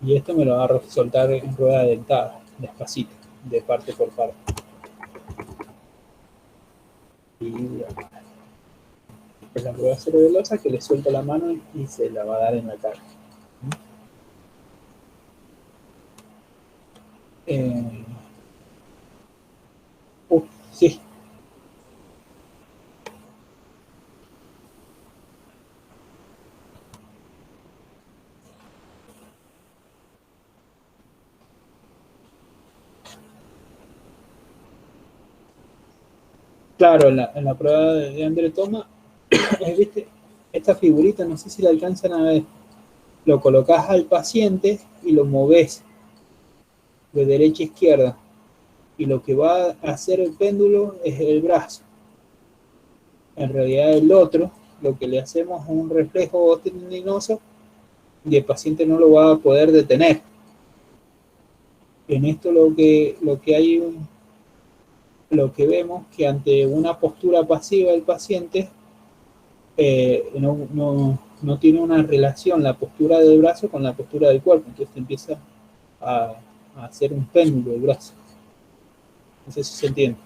y esto me lo va a soltar en rueda dentada, despacito, de parte por parte. Y la prueba cerebelosa, que le suelta la mano y se la va a dar en la cara. Sí. Claro, en la prueba de Hammer-Thomas, ¿viste? Esta figurita, no sé si la alcanzan a ver. Lo colocas al paciente y lo moves de derecha a izquierda, y lo que va a hacer el péndulo es el brazo. En realidad el otro, lo que le hacemos es un reflejo tendinoso y el paciente no lo va a poder detener. En esto lo que vemos que ante una postura pasiva del paciente no tiene una relación la postura del brazo con la postura del cuerpo, entonces empieza a, a hacer un péndulo del brazo. No sé si se entiende.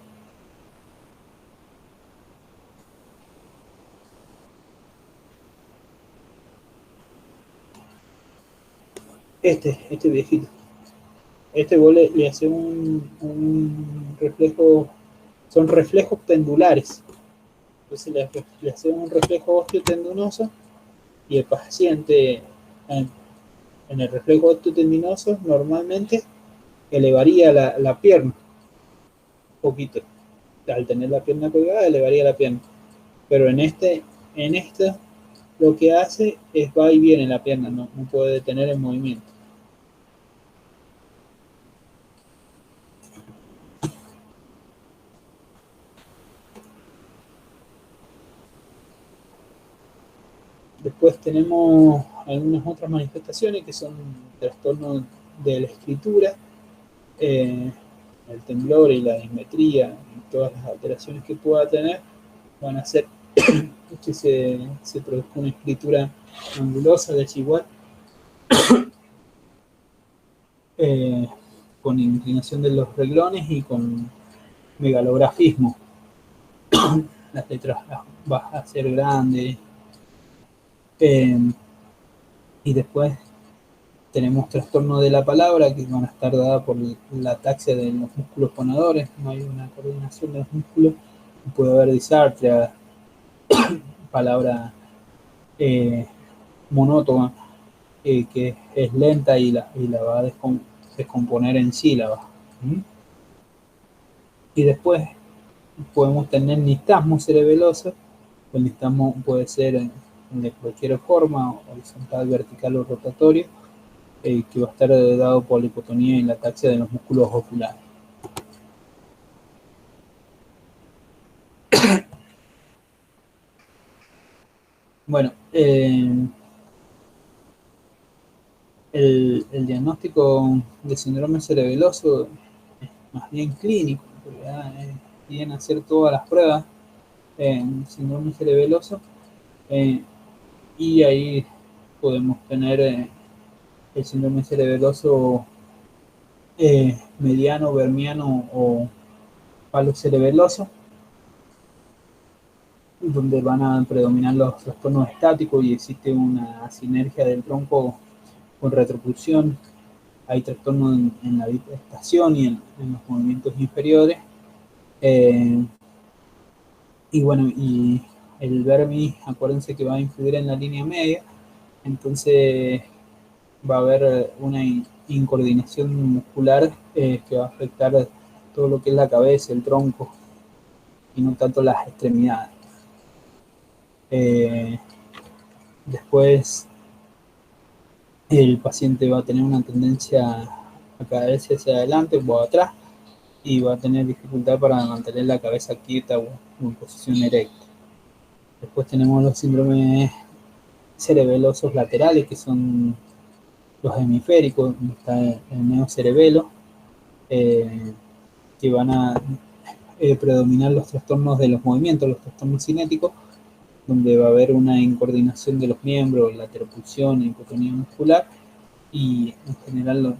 Este viejito. Vos le hace un reflejo, son reflejos pendulares. Entonces le hace un reflejo osteotendinoso y el paciente en el reflejo osteotendinoso normalmente elevaría la pierna un poquito. Al tener la pierna colgada, elevaría la pierna. Pero en este lo que hace es va y viene la pierna, no puede detener el movimiento. Después tenemos algunas otras manifestaciones que son trastornos de la escritura, el temblor y la dismetría y todas las alteraciones que pueda tener van a hacer que se produzca una escritura angulosa, desigual, con inclinación de los renglones y con megalografismo. Las letras van a ser grandes. Y después tenemos trastorno de la palabra, que van a estar dadas por la ataxia de los músculos fonadores, no hay una coordinación de los músculos, puede haber disartria, palabra monótona, que es lenta y la va a descomponer en sílabas. Y después podemos tener nistagmo cerebeloso. El nistagmo puede ser de cualquier forma, horizontal, vertical o rotatorio, que va a estar dado por la hipotonía y la ataxia de los músculos oculares. Bueno, el diagnóstico de síndrome cerebeloso es más bien clínico, en realidad vienen a hacer todas las pruebas en síndrome cerebeloso, y ahí podemos tener el síndrome cerebeloso mediano, vermiano o palocerebeloso, donde van a predominar los trastornos estáticos y existe una sinergia del tronco con retropulsión. Hay trastornos en la estación y en los movimientos inferiores. Y bueno, y el vermis, acuérdense que va a influir en la línea media, entonces va a haber una incoordinación muscular que va a afectar todo lo que es la cabeza, el tronco, y no tanto las extremidades. Después el paciente va a tener una tendencia a caerse hacia adelante o atrás y va a tener dificultad para mantener la cabeza quieta o en posición erecta. Después tenemos los síndromes cerebelosos laterales, que son los hemisféricos, está el neocerebelo, que van a predominar los trastornos de los movimientos, los trastornos cinéticos, donde va a haber una incoordinación de los miembros, lateropulsión, hipotonía muscular, y en general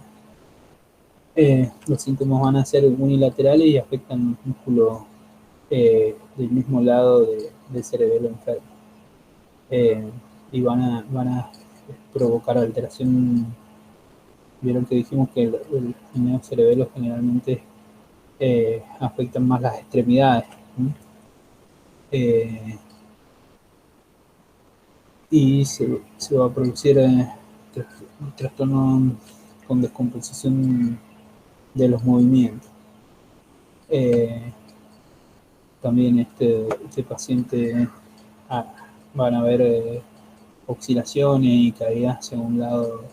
los síntomas van a ser unilaterales y afectan los músculos del mismo lado del cerebelo enfermo. Y van a provocar alteración. Vieron que dijimos que el neocerebelo generalmente afectan más las extremidades. Y se va a producir un trastorno con descomposición de los movimientos. También este paciente van a haber oscilaciones y caídas hacia un lado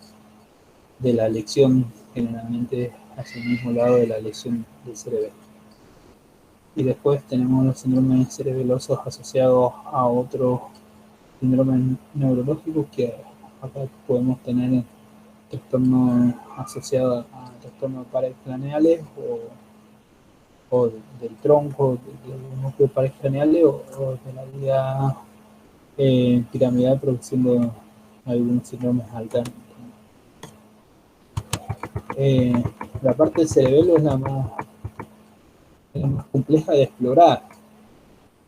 de la elección, generalmente hacia el mismo lado de la lesión del cerebelo. Y después tenemos los síndromes cerebelosos asociados a otros síndromes neurológicos que acá podemos tener trastornos asociados a trastornos paracraneales o del tronco, de los núcleos paracraneales o de la vía piramidal produciendo algunos síndromes alternos. La parte del cerebelo es la más compleja de explorar,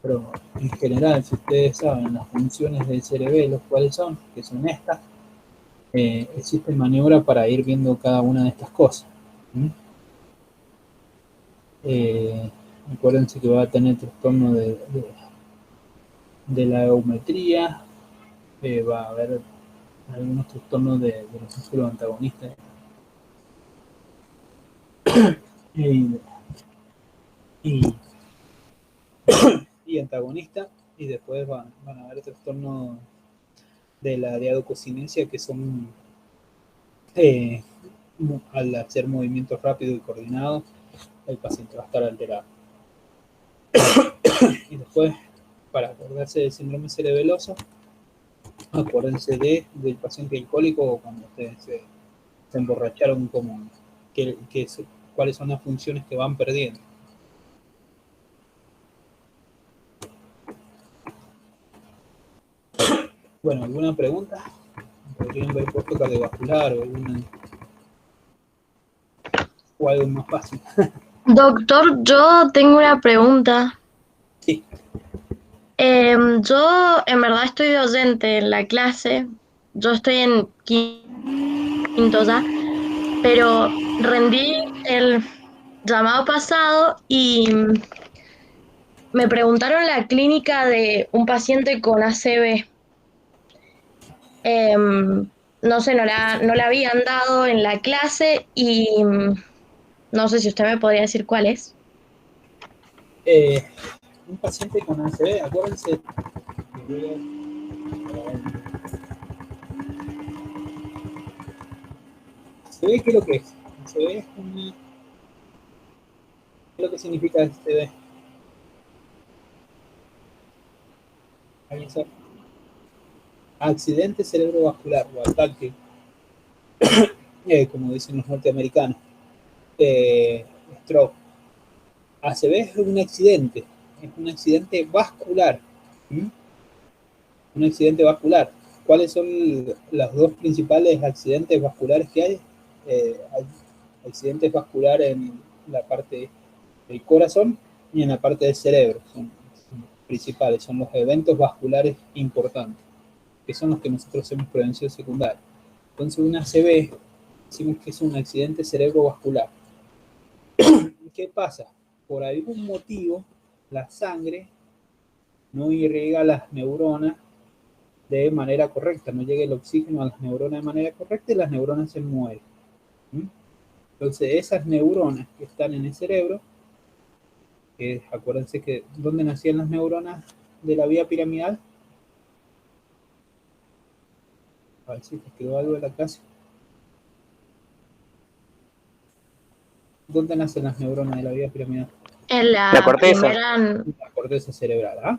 pero en general, si ustedes saben las funciones del cerebelo, cuáles son, que son estas, existe maniobra para ir viendo cada una de estas cosas. ¿Mm? Acuérdense que va a tener trastorno de la eumetría, va a haber algunos trastornos de los músculos antagonistas y, y, y antagonistas, y después van a haber trastornos de la diadococinesia que son eh, al hacer movimientos rápidos y coordinados el paciente va a estar alterado. Y después, para acordarse del síndrome cerebeloso, acuérdense del paciente alcohólico o cuando ustedes se emborracharon, como cuáles son las funciones que van perdiendo. Bueno, ¿alguna pregunta? ¿Podrían ver puesto cardiovascular o algo más fácil? Doctor, yo tengo una pregunta. Sí. Yo en verdad estoy de oyente en la clase. Yo estoy en quinto ya, pero rendí el llamado pasado y me preguntaron la clínica de un paciente con ACV. No sé, no la habían dado en la clase y no sé si usted me podría decir cuál es. Un paciente con ACV, acuérdense. ACV, ¿qué es lo que es? ACV es ¿qué es lo que significa ACV? ¿Alguien sabe? Accidente cerebrovascular o ataque, como dicen los norteamericanos, stroke. ACV es un accidente vascular. ¿Mm? Un accidente vascular. ¿Cuáles son los dos principales accidentes vasculares que hay? Hay accidentes vasculares en la parte del corazón y en la parte del cerebro. Son principales, son los eventos vasculares importantes, que son los que nosotros hacemos prevención secundaria. Entonces, un ACV, decimos que es un accidente cerebrovascular. ¿Qué pasa? Por algún motivo, la sangre no irriga las neuronas de manera correcta, no llega el oxígeno a las neuronas de manera correcta y las neuronas se mueren. Entonces, esas neuronas que están en el cerebro, acuérdense que ¿dónde nacían las neuronas de la vía piramidal? A ver si te quedó algo de la clase. ¿Dónde nacen las neuronas de la vía piramidal? En la corteza. primera. La corteza cerebral, ¿ah?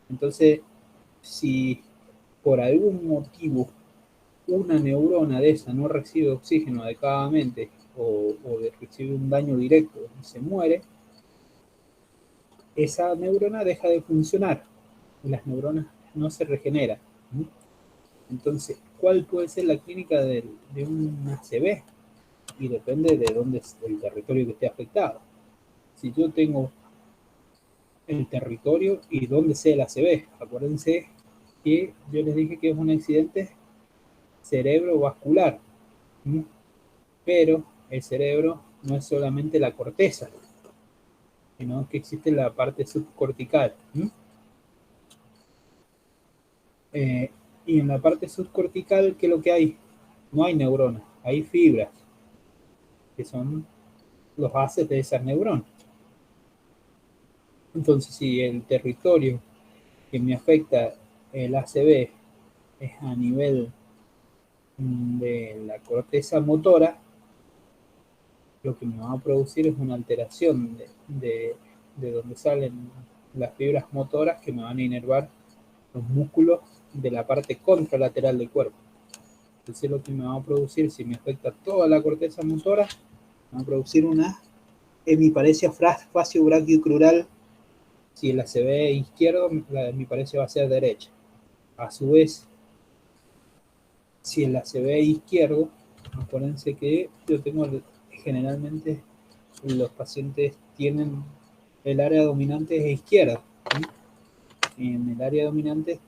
Entonces, si por algún motivo una neurona de esa no recibe oxígeno adecuadamente o recibe un daño directo y se muere, esa neurona deja de funcionar y las neuronas no se regeneran. Entonces, ¿cuál puede ser la clínica de un ACV? Y depende de dónde es el territorio que esté afectado. Si yo tengo el territorio y dónde sea el ACV, acuérdense que yo les dije que es un accidente cerebrovascular, pero el cerebro no es solamente la corteza, sino que existe la parte subcortical. Y en la parte subcortical, ¿qué es lo que hay? No hay neuronas, hay fibras, que son los haces de esas neuronas. Entonces, si el territorio que me afecta el ACV es a nivel de la corteza motora, lo que me va a producir es una alteración de donde salen las fibras motoras que me van a inervar los músculos de la parte contralateral del cuerpo. Entonces lo que me va a producir, si me afecta toda la corteza motora, me va a producir una hemiparesia facio-brachiocrural. Si el ACV izquierdo, la hemiparesia va a ser derecha. A su vez, si el ACV izquierdo, acuérdense que yo tengo generalmente los pacientes tienen el área dominante es izquierda, ¿sí? En el área dominante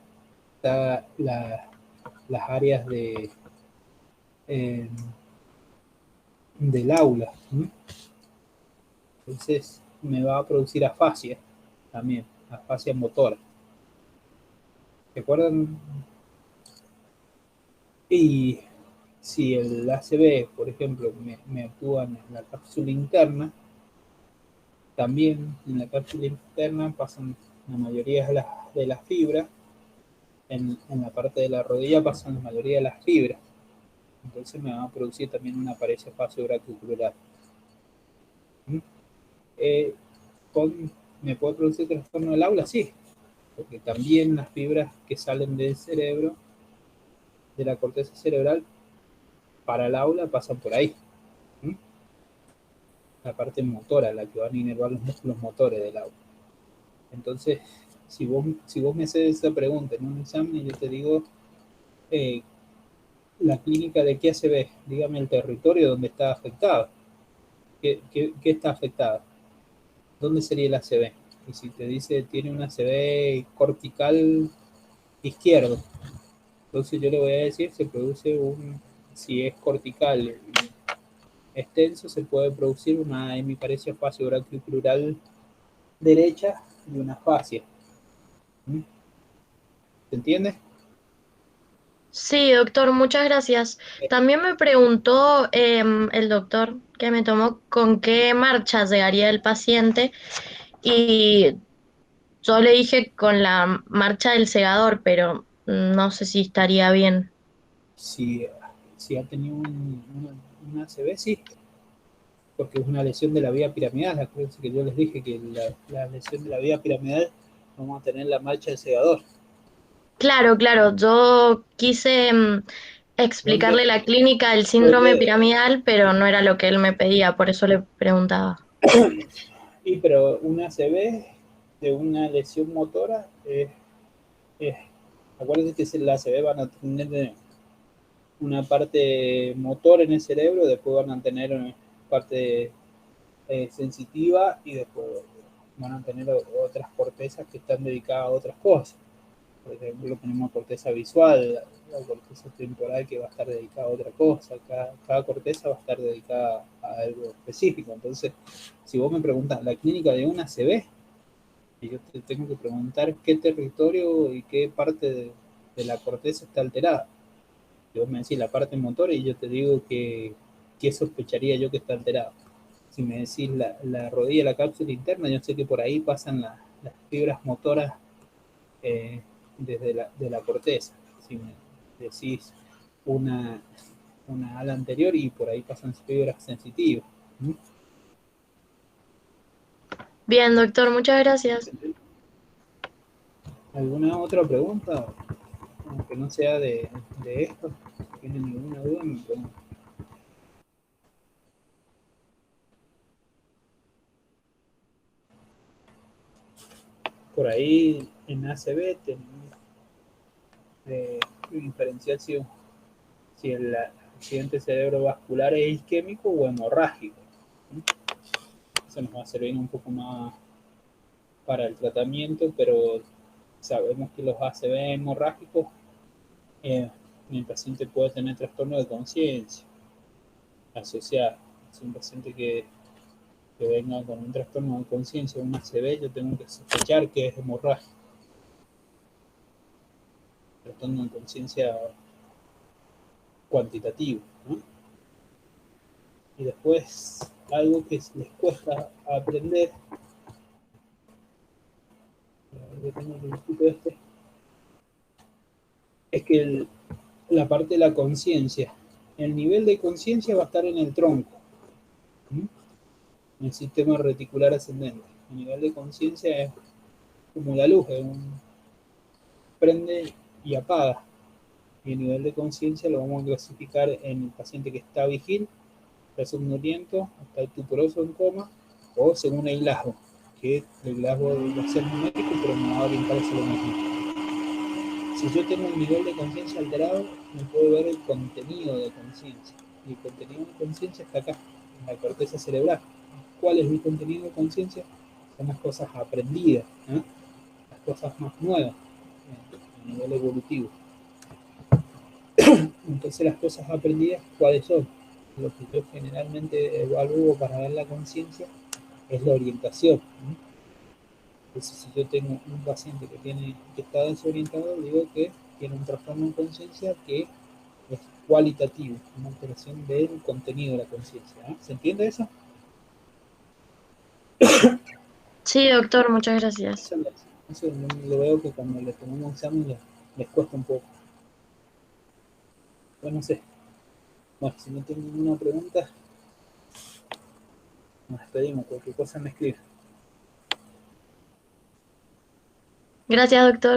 está las áreas eh, del aula, ¿sí? Entonces me va a producir afasia también, afasia motora. ¿Recuerdan? Y si el ACV, por ejemplo, me actúa en la cápsula interna, también en la cápsula interna pasan la mayoría de las fibras, en la parte de la rodilla pasan la mayoría de las fibras, entonces me va a producir también una paresia facio-brachiocrural. ¿Me puede producir trastorno del aula? Sí, porque también las fibras que salen del cerebro, de la corteza cerebral, para el aula pasan por ahí. La parte motora, la que van a inervar los músculos motores del aula. Entonces, si vos me haces esa pregunta en un examen, yo te digo, la clínica de qué ACV, dígame el territorio donde está afectado. ¿Qué está afectado? ¿Dónde sería el ACV? Y si te dice tiene un ACV cortical izquierdo, entonces yo le voy a decir, se produce si es cortical extenso, se puede producir una hemiparesia facio-brachiocrural derecha y una fascia. ¿Se entiende? Sí, doctor, muchas gracias. También me preguntó el doctor que me tomó con qué marcha llegaría el paciente y yo le dije con la marcha del segador, pero no sé si estaría bien. Si, si ha tenido una ACV, sí, porque es una lesión de la vía piramidal. Acuérdense que yo les dije que la lesión de la vía piramidal vamos a tener la marcha del segador. Claro, claro, yo quise explicarle ¿Dónde, la clínica del síndrome dónde, piramidal, pero no era lo que él me pedía, por eso le preguntaba. pero una ACV de una lesión motora, acuérdense que la ACV van a tener una parte motor en el cerebro, después van a tener una parte sensitiva y después van a tener otras cortezas que están dedicadas a otras cosas. Por ejemplo, tenemos corteza visual, la corteza temporal que va a estar dedicada a otra cosa. Cada corteza va a estar dedicada a algo específico. Entonces, si vos me preguntas, ¿la clínica de una ACV? Y yo te tengo que preguntar qué territorio y qué parte de la corteza está alterada. Y vos me decís la parte motora y yo te digo que qué sospecharía yo que está alterado. Si me decís la rodilla, la cápsula interna, yo sé que por ahí pasan las fibras motoras de la corteza. Si me decís una ala anterior y por ahí pasan fibras sensitivas. Bien, doctor, muchas gracias. ¿Alguna otra pregunta? Aunque no sea de esto. Si tienen ninguna duda, me preguntan. Por ahí en ACV tenemos diferenciación si el accidente cerebrovascular es isquémico o hemorrágico. Eso nos va a servir un poco más para el tratamiento, pero sabemos que los ACV hemorrágicos, el paciente puede tener trastorno de conciencia asociado. Si un paciente que venga con un trastorno de conciencia o un ACV, yo tengo que sospechar que es hemorrágico. Trastorno de conciencia cuantitativo, ¿no? Y después, algo que les cuesta aprender, es que la parte de la conciencia, el nivel de conciencia va a estar en el tronco, ¿Mm? El sistema reticular ascendente. El nivel de conciencia es como la luz, prende y apaga. Y el nivel de conciencia lo vamos a clasificar en el paciente que está vigil, está somnoliento, está estuporoso en coma, o según el Glasgow, que el Glasgow va a ser numérico, pero me va a orientar hacia lo mismo. Si yo tengo un nivel de conciencia alterado, me puedo ver el contenido de conciencia. Y el contenido de conciencia está acá, en la corteza cerebral. ¿Cuál es el contenido de conciencia? Son las cosas aprendidas, ¿eh? Las cosas más nuevas, a nivel evolutivo. Entonces, las cosas aprendidas, ¿cuáles son? Lo que yo generalmente evalúo para ver la conciencia es la orientación, ¿no? Entonces, si yo tengo un paciente que está desorientado, digo que tiene un trastorno en conciencia que es cualitativo, una alteración del contenido de la conciencia, ¿no? ¿Se entiende eso? Sí, doctor, muchas gracias. Eso lo veo que cuando les tomamos examen les cuesta un poco. Bueno, no sé. Bueno, si no tienen ninguna pregunta, nos despedimos. Cualquier cosa me escribe. Gracias, doctor.